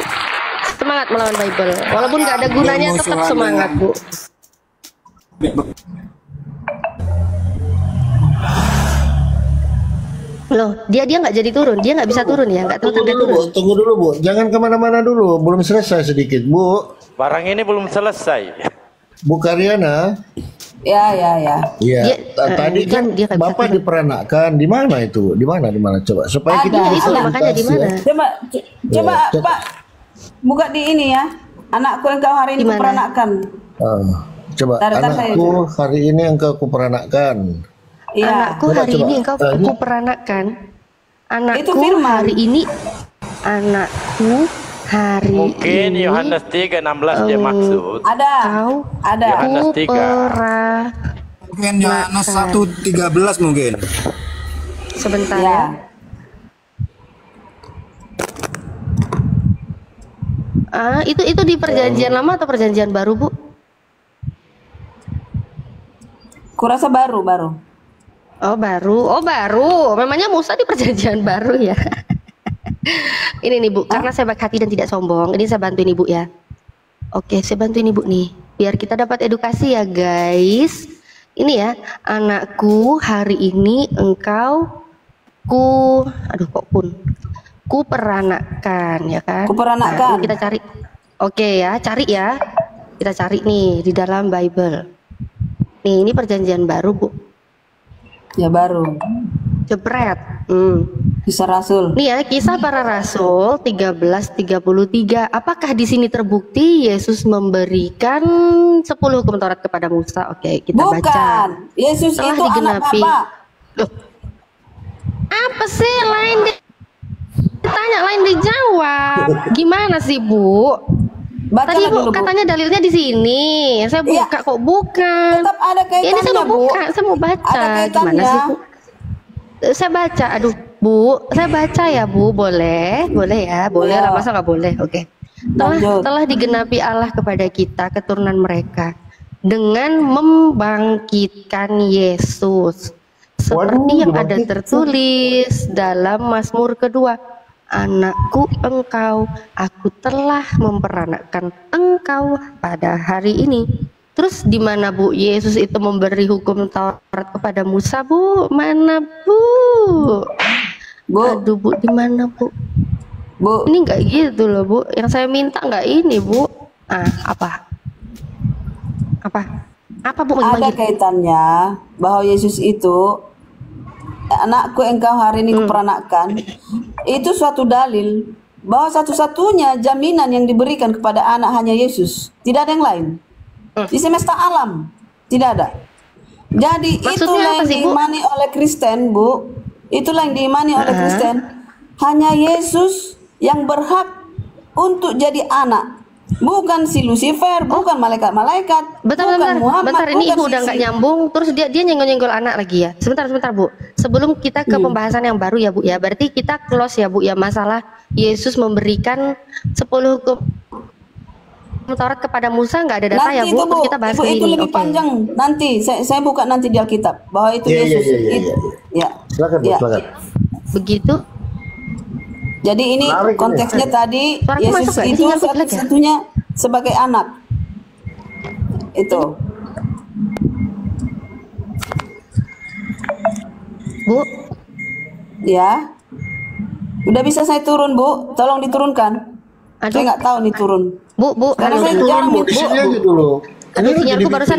[SPEAKER 2] Semangat melawan Bible. Walaupun nggak ada gunanya tetap semangat Bu. Loh dia nggak jadi turun. Dia nggak bisa turun ya. Nggak tahu
[SPEAKER 5] Tunggu
[SPEAKER 2] tanda
[SPEAKER 5] dulu Bu,
[SPEAKER 2] turun.
[SPEAKER 5] tunggu dulu Bu. Jangan kemana-mana dulu. Belum selesai sedikit Bu.
[SPEAKER 3] Barang ini belum selesai.
[SPEAKER 5] Bu Karyana.
[SPEAKER 1] Ya.
[SPEAKER 5] Iya.
[SPEAKER 2] Dia-
[SPEAKER 5] Tadi
[SPEAKER 2] dia-
[SPEAKER 5] kan
[SPEAKER 2] dia nggak bisa
[SPEAKER 5] Bapak
[SPEAKER 2] turun.
[SPEAKER 5] diperanakkan di mana itu? Di mana coba supaya kita
[SPEAKER 1] Ada.
[SPEAKER 5] bisa
[SPEAKER 2] Itu makanya di
[SPEAKER 5] tuntas,
[SPEAKER 2] mana?
[SPEAKER 5] ya.
[SPEAKER 1] Coba
[SPEAKER 5] Ya,
[SPEAKER 1] Pak buka di ini ya. Anakku engkau hari ini
[SPEAKER 2] Di mana?
[SPEAKER 1] kuperanakkan.
[SPEAKER 5] Coba
[SPEAKER 1] Tar saya
[SPEAKER 5] anakku hari ini engkau kuperanakkan.
[SPEAKER 1] Iya.
[SPEAKER 2] Anakku
[SPEAKER 5] Coba,
[SPEAKER 2] hari
[SPEAKER 5] coba.
[SPEAKER 2] ini engkau
[SPEAKER 5] Ini-
[SPEAKER 2] kuperanakkan. Anakku
[SPEAKER 1] Itu firman.
[SPEAKER 2] hari ini. Anakku hari
[SPEAKER 3] Mungkin
[SPEAKER 2] ini.
[SPEAKER 3] Yohanes 3:16 dia maksud.
[SPEAKER 1] Ada.
[SPEAKER 2] Kau
[SPEAKER 1] Ada.
[SPEAKER 3] Yohanes 3.
[SPEAKER 6] Mungkin Yohanes 1:13 mungkin.
[SPEAKER 2] Sebentar
[SPEAKER 1] Ya.
[SPEAKER 2] ya. Itu di perjanjian lama atau perjanjian baru Bu?
[SPEAKER 1] Kurasa baru.
[SPEAKER 2] Oh baru. Memangnya Musa di perjanjian baru ya? Ini nih Bu, karena saya baik hati dan tidak sombong. Ini saya bantuin Ibu ya. Oke, saya bantuin Ibu nih. Biar kita dapat edukasi ya guys. Ini ya, anakku hari ini engkau ku peranakkan ya kan?
[SPEAKER 1] Kuperanakkan.
[SPEAKER 2] Nah, ini kita cari. Oke ya, cari ya. Kita cari nih di dalam Bible. Nih, ini perjanjian baru Bu.
[SPEAKER 1] Ya baru.
[SPEAKER 2] Jebret.
[SPEAKER 1] Kisah Rasul.
[SPEAKER 2] Nih ya, Kisah Para Rasul 13:33. Apakah di sini terbukti Yesus memberikan 10 hukum Taurat kepada Musa? Oke, kita baca.
[SPEAKER 1] Bukan. Yesus
[SPEAKER 2] Telah
[SPEAKER 1] itu anak
[SPEAKER 2] digenapi.
[SPEAKER 1] Bapak.
[SPEAKER 2] Loh, apa sih lain ditanya lain dijawab? Gimana sih Bu?
[SPEAKER 1] Baca
[SPEAKER 2] Tadi
[SPEAKER 1] dulu,
[SPEAKER 2] Bu katanya dalilnya di sini. Saya buka
[SPEAKER 1] Iya.
[SPEAKER 2] kok bukan.
[SPEAKER 1] Tetap ada
[SPEAKER 2] Ya, ini saya
[SPEAKER 1] kaitannya,
[SPEAKER 2] mau
[SPEAKER 1] Bu.
[SPEAKER 2] buka, saya mau baca.
[SPEAKER 1] Ada kaitannya.
[SPEAKER 2] Gimana sih Bu? Saya baca, aduh Bu, saya baca ya Bu, boleh ya, boleh
[SPEAKER 1] Iya.
[SPEAKER 2] lah, masa nggak boleh, oke.
[SPEAKER 1] Lanjut.
[SPEAKER 2] Telah digenapi Allah kepada kita, keturunan mereka, dengan membangkitkan Yesus, seperti yang ada tertulis dalam Mazmur kedua. Anakku engkau, aku telah memperanakkan engkau pada hari ini. Terus di mana Bu Yesus itu memberi hukum Taurat kepada Musa Bu? Mana Bu?
[SPEAKER 1] Bu.
[SPEAKER 2] Aduh Bu, di mana Bu?
[SPEAKER 1] Bu,
[SPEAKER 2] Ini nggak gitu loh Bu. Yang saya minta nggak ini Bu. Apa? Apa Bu mau
[SPEAKER 1] ada
[SPEAKER 2] dipanggil?
[SPEAKER 1] kaitannya bahwa Yesus itu anakku engkau hari ini kuperanakkan. Itu suatu dalil bahwa satu-satunya jaminan yang diberikan kepada anak hanya Yesus, tidak ada yang lain. Di semesta alam tidak ada. Jadi
[SPEAKER 2] Maksudnya
[SPEAKER 1] itulah
[SPEAKER 2] apa
[SPEAKER 1] yang
[SPEAKER 2] sih, Bu?
[SPEAKER 1] diimani oleh Kristen, Bu. Itulah yang diimani oleh Kristen. Hanya Yesus yang berhak untuk jadi anak. Bukan si Lucifer, bukan malaikat-malaikat.
[SPEAKER 2] Bentar, ini Ibu udah nggak nyambung. Terus dia nyenggol-nyenggol anak lagi ya. Sebentar Bu. Sebelum kita ke pembahasan yang baru ya Bu ya. Berarti kita close ya Bu ya, masalah Yesus memberikan 10 hukum Taurat kepada Musa, nggak ada data
[SPEAKER 1] nanti
[SPEAKER 2] ya Bu.
[SPEAKER 1] Terus
[SPEAKER 2] kita bahas
[SPEAKER 1] itu
[SPEAKER 2] ini.
[SPEAKER 1] lebih panjang. Nanti saya buka nanti di Alkitab bahwa itu Yesus. Ya.
[SPEAKER 5] Silakan Bu, silakan.
[SPEAKER 2] Begitu.
[SPEAKER 1] Jadi ini konteksnya tadi Yesus itu satu-satunya sebagai anak. Itu.
[SPEAKER 2] Bu.
[SPEAKER 1] Ya. Udah bisa saya turun, Bu? Tolong diturunkan. Saya nggak tahu nih turun.
[SPEAKER 2] Bu.
[SPEAKER 1] Karena saya
[SPEAKER 5] turun
[SPEAKER 1] jarang
[SPEAKER 5] Bu, di sini aja dulu.
[SPEAKER 2] Aduh, sinyalku barusan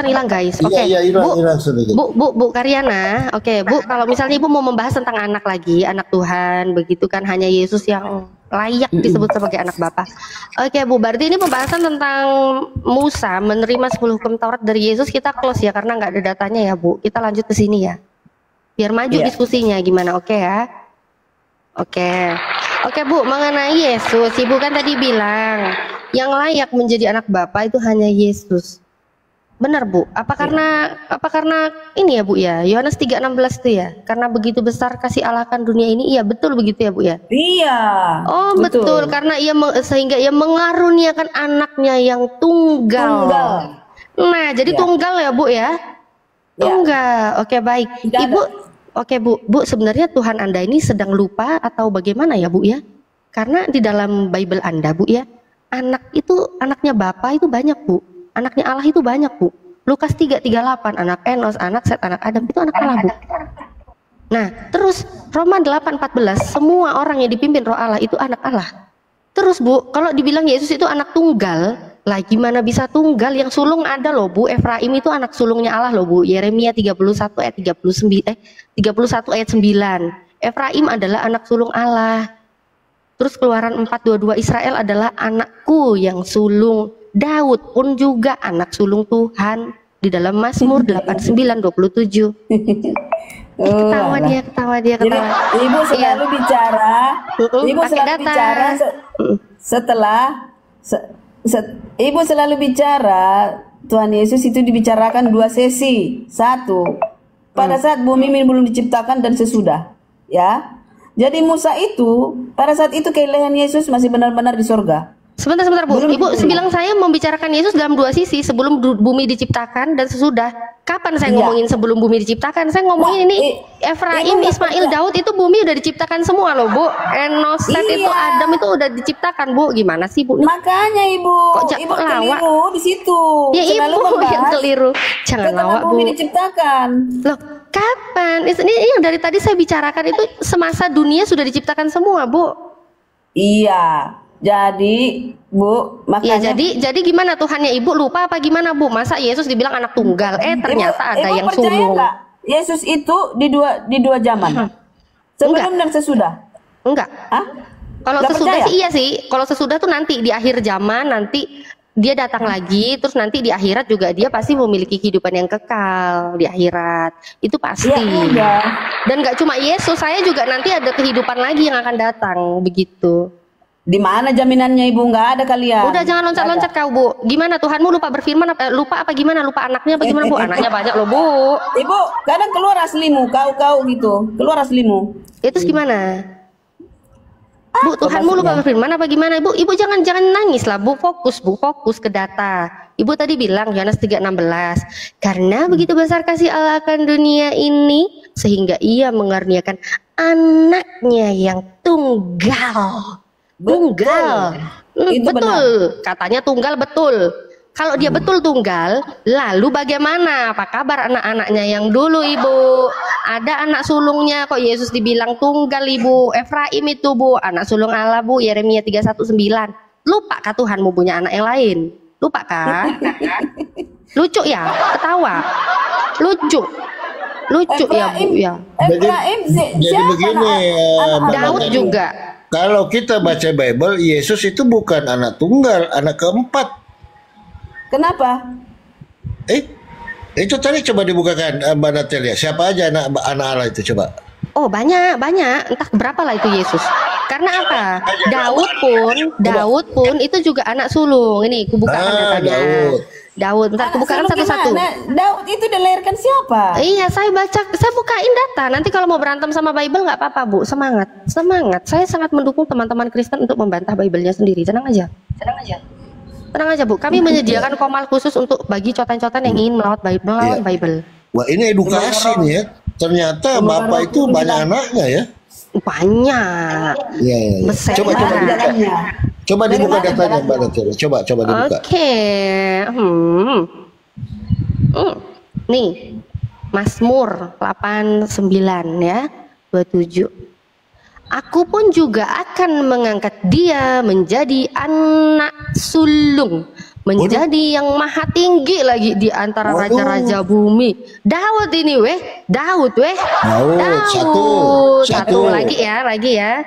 [SPEAKER 2] hilang ya, guys. Oke.
[SPEAKER 5] Iya, hilang sedikit.
[SPEAKER 2] Bu Karyana. Oke, Bu, kalau misalnya Ibu mau membahas tentang anak lagi, anak Tuhan, begitu kan, hanya Yesus yang layak disebut sebagai anak Bapa. Oke, Bu, berarti ini pembahasan tentang Musa menerima 10 hukum Taurat dari Yesus kita close ya, karena nggak ada datanya ya, Bu. Kita lanjut ke sini ya. Biar maju diskusinya gimana, oke ya? Oke Bu, mengenai Yesus, Ibu kan tadi bilang yang layak menjadi anak Bapa itu hanya Yesus. Benar Bu? Apa karena ini ya Bu ya? Yohanes 3:16 itu ya. Karena begitu besar kasih Allah akan dunia ini, iya betul begitu ya Bu ya?
[SPEAKER 1] Iya.
[SPEAKER 2] Oh betul, karena sehingga ia mengaruniakan anaknya yang tunggal. Nah, jadi tunggal ya Bu ya? Tunggal. Oke, baik. Ibu Oke Bu, sebenarnya Tuhan Anda ini sedang lupa atau bagaimana ya Bu ya? Karena di dalam Bible Anda Bu ya, anaknya Bapa itu banyak Bu, anaknya Allah itu banyak Bu. Lukas 3:38, anak Enos, anak Set, anak Adam itu anak Allah Bu. Nah terus Roma 8:14, semua orang yang dipimpin Roh Allah itu anak Allah. Terus Bu, kalau dibilang Yesus itu anak tunggal, lah gimana bisa tunggal? Yang sulung ada loh Bu, Efraim itu anak sulungnya Allah loh Bu. Yeremia 31 ayat 31 ayat 9. Efraim adalah anak sulung Allah. Terus Keluaran 4:22, Israel adalah anakku yang sulung. Daud pun juga anak sulung Tuhan di dalam Mazmur 89:27. Ketawa dia.
[SPEAKER 1] Jadi, Ibu selalu bicara. Ibu selalu bicara Ibu selalu bicara Tuhan Yesus itu dibicarakan 2 sesi. 1 pada saat bumi belum diciptakan dan sesudah, ya. Jadi Musa itu pada saat itu keilahian Yesus masih benar-benar di sorga.
[SPEAKER 2] Sebentar Bu, Ibu bilang saya membicarakan Yesus dalam 2 sisi, sebelum bumi diciptakan dan sesudah. Kapan saya ngomongin sebelum bumi diciptakan? Saya ngomongin ini Efraim, Ismail, Daud itu bumi udah diciptakan semua loh Bu. Enos, Set itu Adam itu udah diciptakan Bu. Gimana sih Bu?
[SPEAKER 1] Makanya Ibu
[SPEAKER 2] lawak
[SPEAKER 1] keliru di situ.
[SPEAKER 2] Ya Ibu yang keliru. Jangan lawak Bu.
[SPEAKER 1] Bumi diciptakan.
[SPEAKER 2] Loh, kapan? Ini yang dari tadi saya bicarakan itu semasa dunia sudah diciptakan semua Bu.
[SPEAKER 1] Iya. Jadi Bu, makanya
[SPEAKER 2] jadi gimana Tuhannya Ibu lupa apa gimana Bu? Masa Yesus dibilang anak tunggal? Ternyata ada yang sulung.
[SPEAKER 1] Yesus itu di dua zaman. Sebelum dan sesudah.
[SPEAKER 2] Enggak. Kalau sesudah sih iya sih. Kalau sesudah tuh nanti di akhir zaman, nanti dia datang lagi, terus nanti di akhirat juga dia pasti memiliki kehidupan yang kekal di akhirat. Itu pasti. Dan nggak cuma Yesus, saya juga nanti ada kehidupan lagi yang akan datang, begitu.
[SPEAKER 1] Di mana jaminannya Ibu? Nggak ada kalian.
[SPEAKER 2] Udah jangan loncat-loncat kau Bu. Gimana Tuhanmu lupa berfirman? Lupa apa gimana? Lupa anaknya apa gimana Bu? Anaknya banyak loh Bu.
[SPEAKER 1] Ibu kadang keluar aslimu, kau gitu. Keluar aslimu.
[SPEAKER 2] Itu gimana? Bu, Tuhanmu lupa berfirman apa gimana Bu? Ibu jangan nangis lah Bu. Fokus ke data. Ibu tadi bilang Yohanes 3:16, karena begitu besar kasih Allah akan dunia ini sehingga ia mengaruniakan anaknya yang tunggal. Tunggal. Betul. Benar. Katanya tunggal betul. Kalau dia betul tunggal, lalu bagaimana? Apa kabar anak-anaknya yang dulu Ibu? Ada anak sulungnya kok Yesus dibilang tunggal Ibu. Efraim itu Bu, anak sulung Allah Bu, Yeremia 31:9. Lupa kah Tuhanmu punya anak yang lain? Lupa kah? Lucu ya? Ketawa? Lucu ya Bu ya.
[SPEAKER 5] Efraim jadi begini
[SPEAKER 2] Daud juga.
[SPEAKER 5] Kalau kita baca Bible, Yesus itu bukan anak tunggal, anak keempat.
[SPEAKER 1] Kenapa?
[SPEAKER 5] Itu tadi coba dibukakan Mbak Natalia. Siapa aja anak Allah itu coba?
[SPEAKER 2] Oh banyak. Entah berapa lah itu Yesus. Karena apa? Daud pun itu juga anak sulung. Ini kubukakan datanya. Daud, bentar kubukakan satu-satu.
[SPEAKER 1] Daud itu dilahirkan siapa?
[SPEAKER 2] Iya, saya bukain data. Nanti kalau mau berantem sama Bible nggak apa-apa, Bu. Semangat. Saya sangat mendukung teman-teman Kristen untuk membantah Bible-nya sendiri. Tenang aja, Bu. Kami menyediakan komal khusus untuk bagi cotan-cotan yang ingin melawan Bible.
[SPEAKER 5] Wah, ini edukasi nih ya. Ternyata Bapak itu banyak anaknya ya.
[SPEAKER 2] Banyak.
[SPEAKER 5] Iya. Coba dibuka datanya, Mbak Natira. Coba dibuka.
[SPEAKER 2] Oke. Nih, Mazmur 89 ya, 27. Aku pun juga akan mengangkat dia menjadi anak sulung, menjadi yang maha tinggi lagi di antara raja-raja bumi. Daud ini Daud. Satu lagi ya.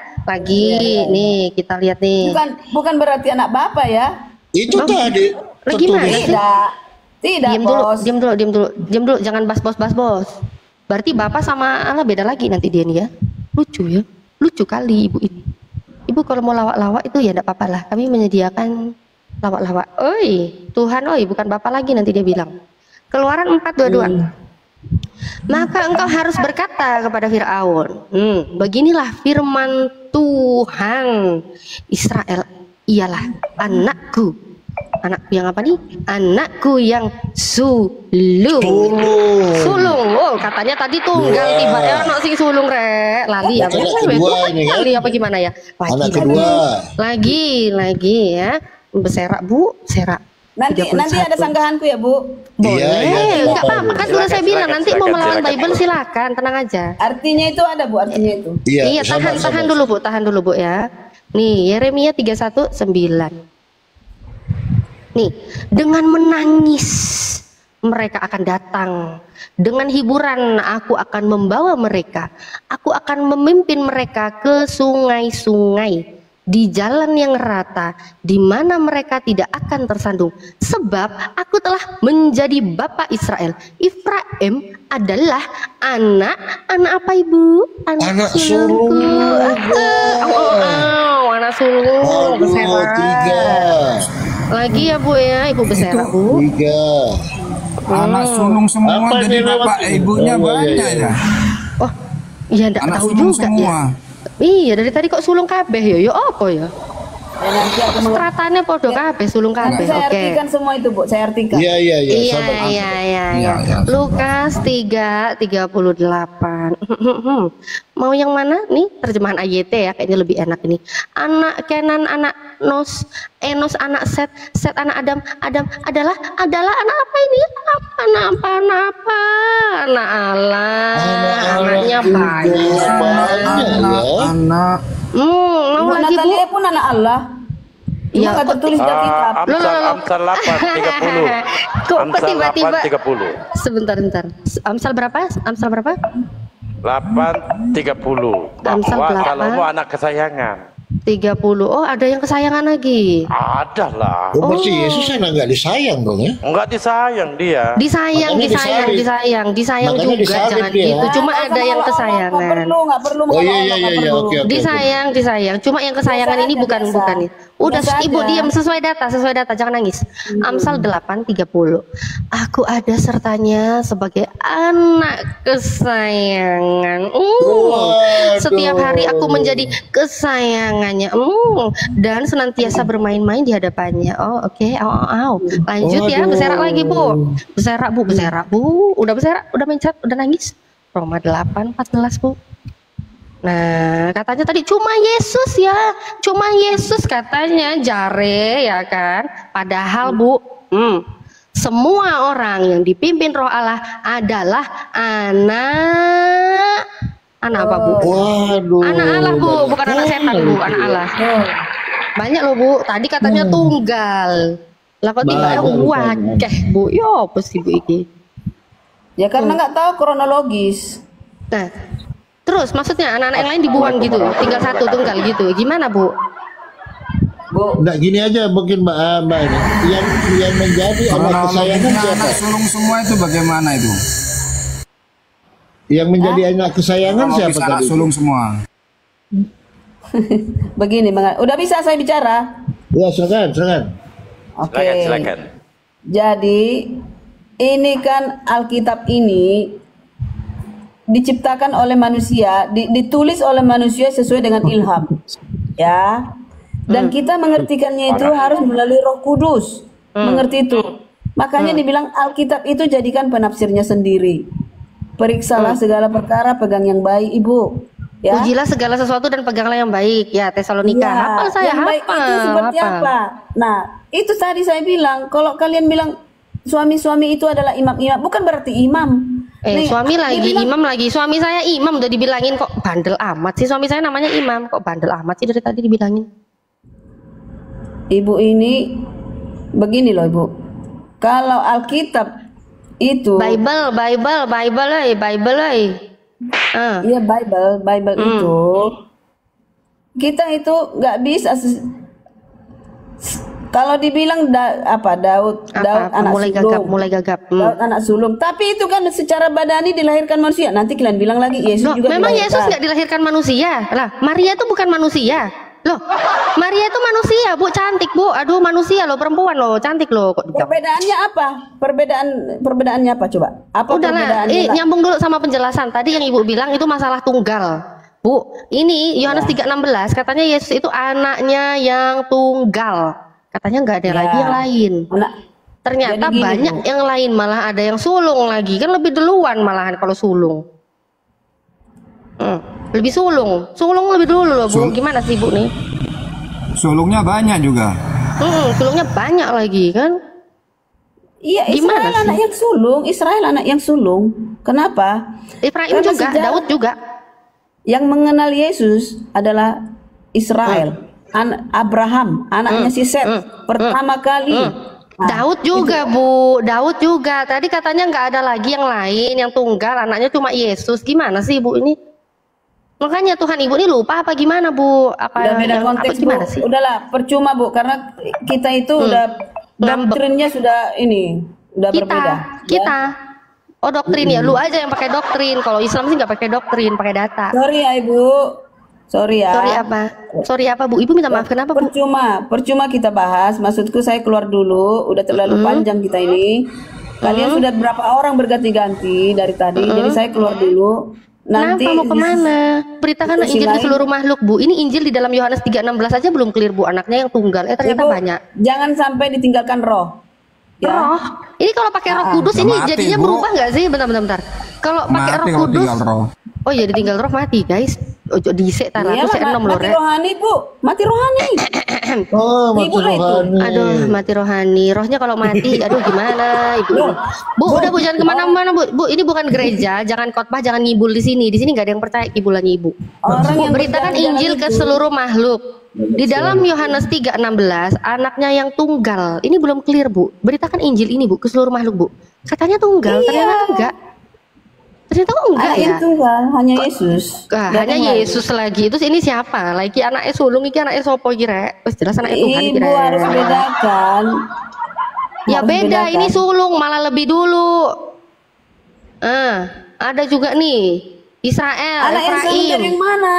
[SPEAKER 2] Nih kita lihat nih.
[SPEAKER 1] Bukan berarti anak Bapak ya.
[SPEAKER 5] Itu tadi.
[SPEAKER 2] Gimana sih?
[SPEAKER 1] Tidak.
[SPEAKER 2] Diam dulu, jangan bos. Berarti Bapak sama Allah beda lagi nanti dia nih ya. Lucu kali ibu ini. Ibu kalau mau lawak-lawak itu ya enggak apa-apa lah. Kami menyediakan lawak-lawak. Tuhan, bukan Bapak lagi nanti dia bilang. Keluaran 4:22. Maka engkau harus berkata kepada Firaun, beginilah firman Tuhan Israel, ialah anakku yang apa nih? Anakku yang sulung. Katanya tadi tunggal tiba anak sing sulung lali ya. Lali apa gimana ya?
[SPEAKER 5] Anak kedua.
[SPEAKER 2] Lagi ya. Beserak Bu, serak.
[SPEAKER 1] Nanti ada sanggahanku ya Bu.
[SPEAKER 2] Boleh, enggak apa-apa kan sudah saya bilang nanti mau melawan Bible silakan, tenang aja.
[SPEAKER 1] Artinya itu ada Bu, artinya itu.
[SPEAKER 2] Iya, tahan dulu Bu ya. Nih, Yeremia 31:9. Nih, dengan menangis mereka akan datang. Dengan hiburan aku akan membawa mereka. Aku akan memimpin mereka ke sungai-sungai, di jalan yang rata, di mana mereka tidak akan tersandung. Sebab aku telah menjadi bapa Israel. Efraim adalah anak apa Ibu? Anak sulungku. Anak sulung. Beserak. Lagi ya Bu ya, Ibu beserak Bu.
[SPEAKER 5] 3.
[SPEAKER 6] Anak sulung semua jadi bapak ibunya banyak ya.
[SPEAKER 2] Oh, iya enggak tahu juga semua. Ya. Iya, dari tadi kok sulung kabeh ya? Ya apa ya? Stratanya podo kabeh, sulung kabeh.
[SPEAKER 1] Saya artikan semua itu Bu, saya artikan.
[SPEAKER 2] Iya. Lukas 3:38. Mau yang mana nih? Terjemahan AYT ya, kayaknya lebih enak ini. Anak Kenan, anak Enos anak Set anak Adam adalah anak apa ini? Anak Allah. Anaknya banyak.
[SPEAKER 6] Anak.
[SPEAKER 2] Mau lagi Bu?
[SPEAKER 1] Natalia pun anak Allah. Iya, nggak tertulis di kitab.
[SPEAKER 3] Amsal 8:30.
[SPEAKER 2] Kok tiba-tiba
[SPEAKER 3] 8:30.
[SPEAKER 2] Sebentar. Amsal berapa?
[SPEAKER 3] 8:30.
[SPEAKER 2] Amsal
[SPEAKER 3] Bahwa
[SPEAKER 2] 8.
[SPEAKER 3] Salomo anak kesayangan.
[SPEAKER 2] 30. Oh, ada yang kesayangan lagi.
[SPEAKER 3] Ada lah.
[SPEAKER 5] Berarti Yesus nggak disayang dong ya?
[SPEAKER 3] Enggak disayang dia.
[SPEAKER 2] Disayang
[SPEAKER 5] Makanya
[SPEAKER 2] juga,
[SPEAKER 5] disalib
[SPEAKER 2] jangan
[SPEAKER 5] dia.
[SPEAKER 2] gitu. Cuma ada yang kesayangan.
[SPEAKER 1] Nggak perlu.
[SPEAKER 5] Oh iya, oke.
[SPEAKER 2] Disayang. Cuma yang kesayangan ini bukan ini. Udah Ibu diam, sesuai data, jangan nangis. Amsal 8:30. Aku ada sertanya sebagai anak kesayangan. Setiap hari aku menjadi kesayangannya. Dan senantiasa bermain-main di hadapannya. Oh, oke. Lanjut ya, beserak lagi Bu. Beserak Bu. Udah beserak, udah mencet, udah nangis. Roma 8:14 Bu. Nah, katanya tadi cuma Yesus katanya jare ya kan. Padahal Bu, semua orang yang dipimpin Roh Allah adalah anak apa Bu?
[SPEAKER 5] Waduh.
[SPEAKER 2] Anak Allah Bu, bukan anak setan Bu, anak Allah. Banyak loh Bu, tadi katanya tunggal. Lah kok tiba wakeh Bu, yo apa sih Bu iki?
[SPEAKER 1] Ya karena nggak tahu kronologis.
[SPEAKER 2] Nah, terus maksudnya anak-anak yang lain dibuang gitu, tinggal satu tunggal gitu, gimana Bu?
[SPEAKER 5] Nggak gini aja mungkin Mbak ini. Yang menjadi anak kesayangan siapa?
[SPEAKER 6] Anak sulung semua itu bagaimana itu?
[SPEAKER 5] Yang menjadi anak kesayangan siapa
[SPEAKER 6] Anak
[SPEAKER 5] tadi?
[SPEAKER 6] sulung semua.
[SPEAKER 1] Begini, udah bisa saya bicara?
[SPEAKER 5] Ya, silakan.
[SPEAKER 1] Oke.
[SPEAKER 3] Silakan.
[SPEAKER 1] Jadi ini kan Alkitab ini diciptakan oleh manusia, ditulis oleh manusia sesuai dengan ilham, ya. Dan kita mengertikannya itu harus melalui Roh Kudus, mengerti itu. Makanya dibilang Alkitab itu jadikan penafsirnya sendiri. Periksalah segala perkara, pegang yang baik, Ibu. Ya.
[SPEAKER 2] Ujilah segala sesuatu dan peganglah yang baik. Ya, Tesalonika.
[SPEAKER 1] Ya,
[SPEAKER 2] Hafal saya,
[SPEAKER 1] yang baik itu seperti apa? Nah, itu tadi saya bilang, kalau kalian bilang suami-suami itu adalah imam-imam, bukan berarti imam. Nih,
[SPEAKER 2] suami lagi,
[SPEAKER 1] bilang,
[SPEAKER 2] imam lagi. Suami saya imam, udah dibilangin kok bandel amat sih. Suami saya namanya imam, kok bandel amat sih dari tadi dibilangin.
[SPEAKER 1] Ibu ini begini loh, Ibu. Kalau Alkitab itu
[SPEAKER 2] Bible.
[SPEAKER 1] Iya, Bible itu kita itu nggak bisa kalau dibilang Daud anak
[SPEAKER 2] mulai gagap.
[SPEAKER 1] Daud anak sulung, tapi itu kan secara badani dilahirkan manusia. Nanti kalian bilang lagi Yesus juga
[SPEAKER 2] memang
[SPEAKER 1] dilahirkan.
[SPEAKER 2] Yesus nggak dilahirkan manusia lah. Maria itu bukan manusia loh. Maria itu manusia, Bu, cantik, Bu. Aduh, manusia loh, perempuan loh, cantik loh.
[SPEAKER 1] Perbedaannya apa? Perbedaannya apa coba? Apa
[SPEAKER 2] udahlah, nyambung dulu sama penjelasan tadi yang Ibu bilang itu masalah tunggal. Bu, ini Yohanes 3:16 katanya Yesus itu anaknya yang tunggal. Katanya nggak ada lagi yang lain. Ternyata banyak yang lain, malah ada yang sulung lagi. Kan lebih duluan malahan kalau sulung. Lebih sulung lebih dulu loh, Bu. Gimana sih, Bu, nih?
[SPEAKER 6] Sulungnya banyak juga.
[SPEAKER 2] Sulungnya banyak lagi kan?
[SPEAKER 1] Iya, Israel anak yang sulung, Israel anak yang sulung. Kenapa?
[SPEAKER 2] Ibrahim juga, Daud juga.
[SPEAKER 1] Yang mengenal Yesus adalah Israel, Abraham, anaknya si Set, pertama kali.
[SPEAKER 2] Daud juga, Bu. Daud juga. Tadi katanya nggak ada lagi yang lain, yang tunggal, anaknya cuma Yesus. Gimana sih, Bu, ini? Makanya Tuhan Ibu ini lupa apa gimana, Bu?
[SPEAKER 1] Udah beda konteks, Bu.
[SPEAKER 2] Sih?
[SPEAKER 1] Udahlah, percuma, Bu, karena kita itu udah doktrinnya sudah berbeda.
[SPEAKER 2] Kita. Oh, doktrin ya. Lu aja yang pakai doktrin. Kalau Islam sih nggak pakai doktrin, pakai data.
[SPEAKER 1] Sorry ya, Ibu. Sorry ya.
[SPEAKER 2] Sorry apa, Bu? Ibu minta maaf kenapa, Bu?
[SPEAKER 1] Percuma kita bahas. Maksudku saya keluar dulu. Udah terlalu panjang kita ini. Kalian sudah berapa orang berganti-ganti dari tadi. Jadi saya keluar dulu. Nanti
[SPEAKER 2] mau kemana? Beritakan Injil ke seluruh makhluk, Bu. Ini Injil di dalam Yohanes 3:16 aja belum clear, Bu. Anaknya yang tunggal. Ternyata
[SPEAKER 1] Ibu,
[SPEAKER 2] banyak.
[SPEAKER 1] Jangan sampai ditinggalkan roh. Ya.
[SPEAKER 2] Roh. Ini kalau pakai Roh Kudus ini
[SPEAKER 6] mati,
[SPEAKER 2] jadinya
[SPEAKER 6] Bu.
[SPEAKER 2] berubah nggak sih? Bentar. Kalau pakai Roh Kudus. Oh iya, ditinggal roh mati, guys. Ojo dhisik ta aku sik enom lho,
[SPEAKER 1] Rek. Mati rohani, Bu. Mati rohani.
[SPEAKER 5] Mati rohani.
[SPEAKER 2] Aduh, mati rohani. Rohnya kalau mati, aduh gimana, Ibu? Bu, udah Bu, jangan kemana-mana, Bu. Bu, ini bukan gereja, jangan khotbah, jangan ngibul di sini. Di sini nggak ada yang percaya kibulannya Ibu.
[SPEAKER 1] Orang yang
[SPEAKER 2] beritakan Injil ke seluruh makhluk. Di dalam Yohanes 3:16, anaknya yang tunggal. Ini belum clear, Bu. Beritakan Injil ini, Bu, ke seluruh makhluk, Bu. Katanya tunggal, ternyata enggak. Ternyata kok enggak ya?
[SPEAKER 1] Tunggal, hanya Yesus.
[SPEAKER 2] Hanya Yesus lagi. Terus ini siapa? Lagi anaknya sulung, iki anaknya sopo kira? Wes jelas anaknya Tuhan kira.
[SPEAKER 1] Ibu harus bedakan.
[SPEAKER 2] Ya beda, ini sulung malah lebih dulu. Ada juga nih Israel,
[SPEAKER 1] anak
[SPEAKER 2] Efraim.
[SPEAKER 1] Dari mana?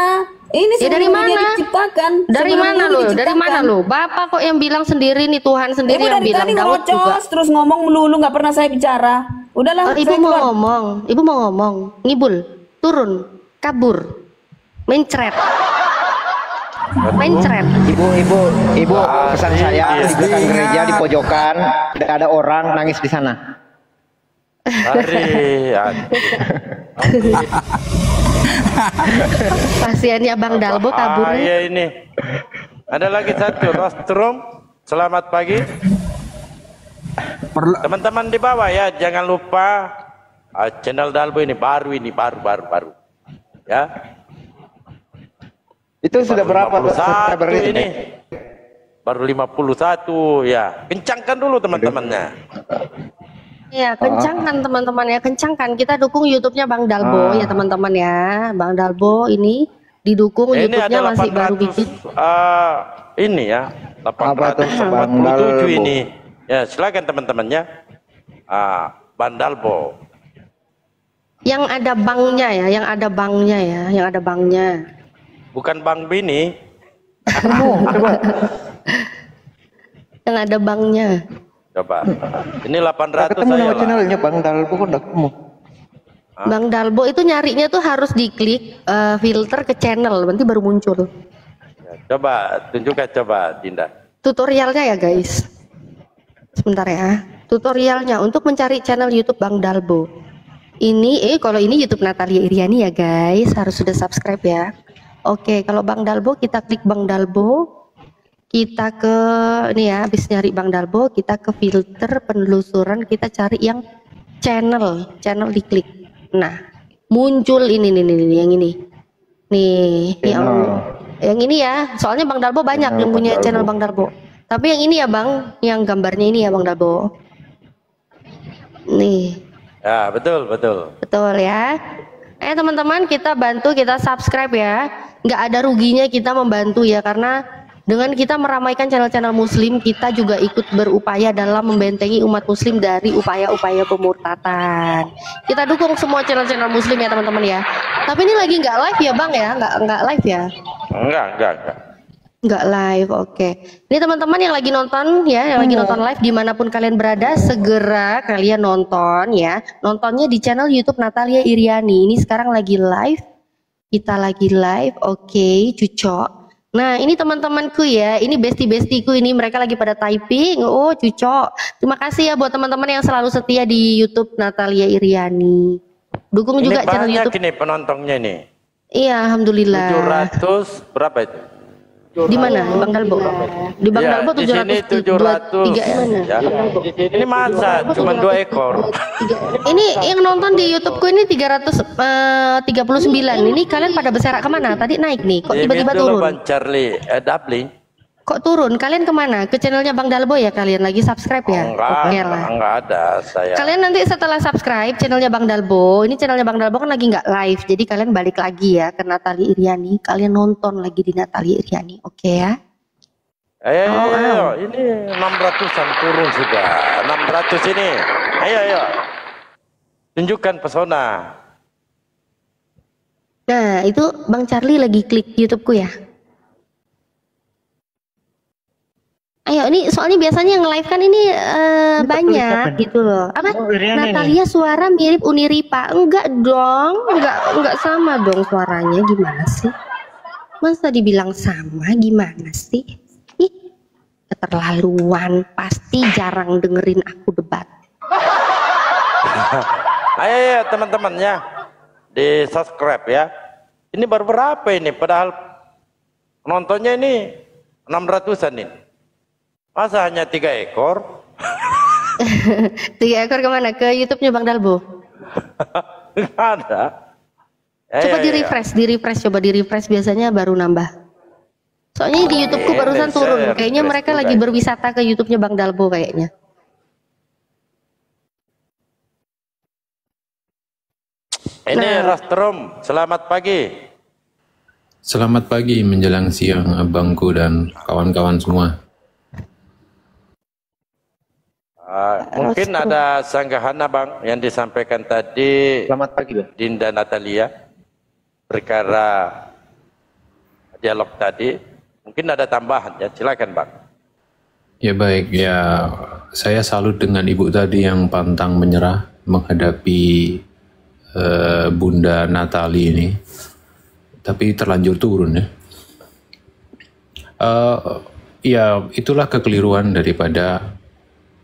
[SPEAKER 1] Ini
[SPEAKER 2] ya dari mana?
[SPEAKER 1] Diciptakan.
[SPEAKER 2] Dari mana lo? Dari mana lo? Bapak kok yang bilang sendiri nih, Tuhan sendiri yang bilang. Daud juga.
[SPEAKER 1] Terus ngomong melulu, nggak pernah saya bicara. Udahlah.
[SPEAKER 2] Ibu mau ngomong, ngibul, turun, kabur, mencret.
[SPEAKER 7] Ibu, pesan saya di belakang gereja di pojokan ada orang nangis di sana.
[SPEAKER 2] Pasiennya Bang Dalbo kabur.
[SPEAKER 3] Iya ini. Ada lagi satu, Rostrum. Selamat pagi. Teman-teman di bawah ya, jangan lupa channel Dalbo ini baru. Ya.
[SPEAKER 7] Itu sudah berapa
[SPEAKER 3] subscriber ini? Baru 51 ya. Kencangkan dulu teman-temannya.
[SPEAKER 2] Ya, kencangkan teman-teman ya, kencangkan. Kita dukung YouTube-nya Bang Dalbo ya teman-teman ya. Bang Dalbo ini didukung YouTube-nya masih baru bikin.
[SPEAKER 3] Ini ya, 847 ini. Ya, silakan teman-temannya. Bang Dalbo.
[SPEAKER 2] Yang ada banknya ya, yang ada banknya.
[SPEAKER 3] bukan Bang Bini.
[SPEAKER 7] Coba.
[SPEAKER 2] Yang ada banknya.
[SPEAKER 3] Coba. Ini 800
[SPEAKER 7] ketemu
[SPEAKER 3] saya
[SPEAKER 7] nama
[SPEAKER 3] lah.
[SPEAKER 7] channelnya Bang Dalbo kok enggak ketemu.
[SPEAKER 2] Bang Dalbo itu nyarinya tuh harus diklik filter ke channel, nanti baru muncul.
[SPEAKER 3] Ya, coba tunjukkan coba Dinda.
[SPEAKER 2] Tutorialnya ya guys. Sebentar ya. Tutorialnya untuk mencari channel YouTube Bang Dalbo. Ini kalau ini YouTube Natalia Iriani ya guys, harus sudah subscribe ya. Oke, kalau Bang Dalbo kita klik Bang Dalbo. Kita ke ini ya, habis nyari Bang Dalbo, kita ke filter penelusuran, kita cari yang channel diklik. Nah, muncul ini yang ini. Nih, yang ini ya. Soalnya Bang Dalbo banyak yang punya channel Bang Dalbo. Tapi yang ini ya Bang, yang gambarnya ini ya Bang Dalbo. Nih.
[SPEAKER 3] Ya, betul.
[SPEAKER 2] Betul ya. Teman-teman, kita bantu, kita subscribe ya. Nggak ada ruginya kita membantu ya, karena dengan kita meramaikan channel-channel muslim, kita juga ikut berupaya dalam membentengi umat muslim dari upaya-upaya pemurtatan. Kita dukung semua channel-channel muslim ya teman-teman ya. Tapi ini lagi nggak live ya Bang ya? Nggak live ya?
[SPEAKER 3] Enggak.
[SPEAKER 2] Nggak live, oke. Ini teman-teman yang lagi nonton ya, yang lagi nonton live dimanapun kalian berada, segera kalian nonton ya. Nontonnya di channel YouTube Natalia Iriani. Ini sekarang lagi live. Kita lagi live, oke, Cucok. Nah ini teman-temanku ya, ini bestie-bestieku ini, mereka lagi pada typing. Oh Cucok, terima kasih ya buat teman-teman yang selalu setia di YouTube Natalia Iriani. Dukung
[SPEAKER 3] Ini
[SPEAKER 2] juga channel YouTube.
[SPEAKER 3] Ini penontonnya nih.
[SPEAKER 2] Iya, alhamdulillah.
[SPEAKER 3] 700 berapa itu?
[SPEAKER 2] Di mana Bang Dalbo? Di Bang
[SPEAKER 3] Ya,
[SPEAKER 2] Dalbo
[SPEAKER 3] di sini 700. Ya. Ini masa cuma 2 ekor.
[SPEAKER 2] Ini yang nonton di YouTubeku ini 339. Ini kalian pada berserak kemana? Tadi naik nih, kok tiba-tiba turun?
[SPEAKER 3] Bang Charlie Dabling.
[SPEAKER 2] Kok turun? Kalian kemana? Ke channelnya Bang Dalbo ya kalian? Lagi subscribe ya?
[SPEAKER 3] Enggak ada saya.
[SPEAKER 2] Kalian nanti setelah subscribe channelnya Bang Dalbo, ini channelnya Bang Dalbo kan lagi nggak live, jadi kalian balik lagi ya ke Natalia Iriani. Kalian nonton lagi di Natalia Iriani, oke ya?
[SPEAKER 3] Ayo, ini 600-an turun sudah. 600 ini. Ayo. Tunjukkan pesona.
[SPEAKER 2] Nah, itu Bang Charlie lagi klik YouTubeku ya? Ayo, ini soalnya biasanya yang live kan ini banyak gitu loh. Apa? Natalia suara mirip Uniripa? Enggak dong, enggak sama dong suaranya. Gimana sih? Masa dibilang sama? Gimana sih? Ih, keterlaluan. Pasti jarang dengerin aku debat.
[SPEAKER 3] Ayo teman-teman ya, di subscribe ya. Ini baru berapa ini? Padahal nontonnya ini 600-an ini. Masa hanya 3 ekor?
[SPEAKER 2] 3 ekor kemana? Ke YouTube-nya Bang Dalbo?
[SPEAKER 3] Nggak ada.
[SPEAKER 2] Coba coba di refresh biasanya baru nambah. Soalnya di YouTubeku barusan turun. Kayaknya mereka lagi berwisata ke YouTube-nya Bang Dalbo kayaknya.
[SPEAKER 3] Ini Rastrom, selamat pagi.
[SPEAKER 8] Selamat pagi menjelang siang abangku dan kawan-kawan semua.
[SPEAKER 3] Mungkin ada sanggahan Bang yang disampaikan tadi.
[SPEAKER 7] Selamat pagi Bang.
[SPEAKER 3] Dinda Natalia perkara dialog tadi. Mungkin ada tambahan ya, silakan Bang.
[SPEAKER 8] Ya baik, ya saya salut dengan ibu tadi yang pantang menyerah menghadapi Bunda Natali ini, tapi terlanjur turun ya. Ya itulah kekeliruan daripada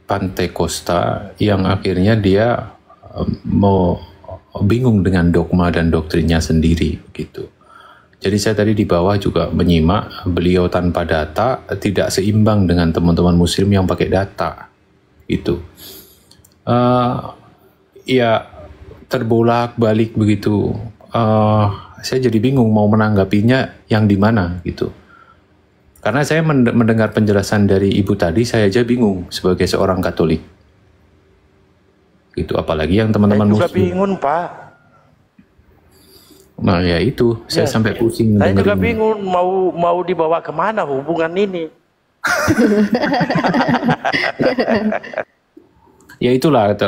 [SPEAKER 8] Pantai Costa yang akhirnya dia mau bingung dengan dogma dan doktrinnya sendiri gitu. Jadi saya tadi di bawah juga menyimak beliau tanpa data tidak seimbang dengan teman-teman muslim yang pakai data gitu. Ya terbolak-balik begitu. Saya jadi bingung mau menanggapinya yang di mana gitu. Karena saya mendengar penjelasan dari ibu tadi, saya aja bingung sebagai seorang Katolik. Gitu, apalagi yang teman-teman muslim.
[SPEAKER 3] Saya juga bingung, Pak.
[SPEAKER 8] Nah ya itu, saya sampai pusing.
[SPEAKER 3] Saya juga bingung mau dibawa kemana hubungan ini.
[SPEAKER 8] Ya itulah,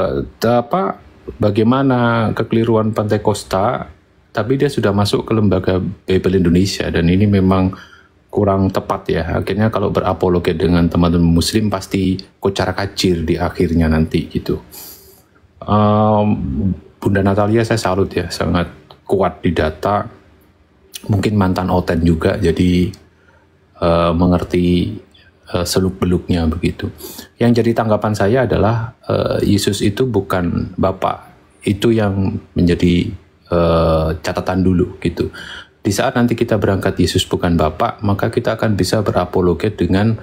[SPEAKER 8] bagaimana kekeliruan Pantai Costa tapi dia sudah masuk ke lembaga Bible Indonesia, dan ini memang kurang tepat ya. Akhirnya kalau berapologet dengan teman-teman Muslim pasti kocar kacir di akhirnya nanti gitu. Bunda Natalia saya salut ya, sangat kuat di data, mungkin mantan oten juga, jadi mengerti seluk-beluknya begitu. Yang jadi tanggapan saya adalah Yesus itu bukan Bapa, itu yang menjadi catatan dulu gitu. Di saat nanti kita berangkat Yesus bukan Bapa, maka kita akan bisa berapologet dengan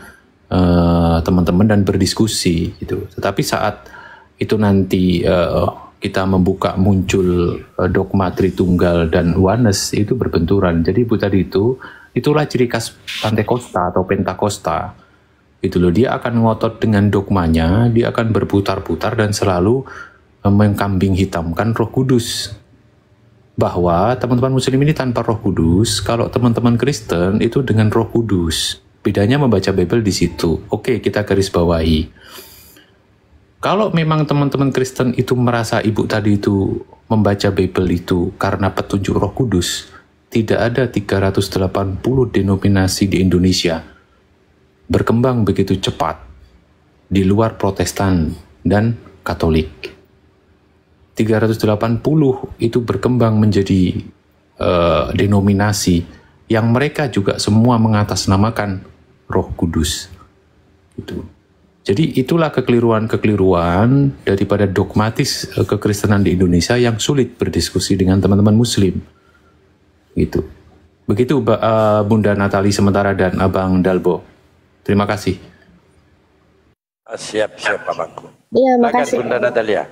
[SPEAKER 8] teman-teman dan berdiskusi gitu. Tetapi saat itu nanti kita membuka muncul dogma Tritunggal dan Oneness, itu berbenturan. Jadi Bu tadi itulah ciri khas Pantekosta atau Pentakosta. Itu loh, dia akan ngotot dengan dogmanya, dia akan berputar-putar dan selalu mengkambing hitamkan Roh Kudus. Bahwa teman-teman Muslim ini tanpa Roh Kudus, kalau teman-teman Kristen itu dengan Roh Kudus. Bedanya membaca Bible di situ. Oke, kita garis bawahi. Kalau memang teman-teman Kristen itu merasa ibu tadi itu membaca Bible itu karena petunjuk Roh Kudus, tidak ada 380 denominasi di Indonesia berkembang begitu cepat di luar Protestan dan Katolik. 380 itu berkembang menjadi denominasi yang mereka juga semua mengatasnamakan Roh Kudus. Gitu. Jadi itulah kekeliruan daripada dogmatis kekristenan di Indonesia yang sulit berdiskusi dengan teman-teman Muslim. Gitu. Begitu Bunda Natali sementara dan Abang Dalbo. Terima kasih.
[SPEAKER 3] Siap Abangku.
[SPEAKER 2] Iya, makasih.
[SPEAKER 3] Bunda Natalia.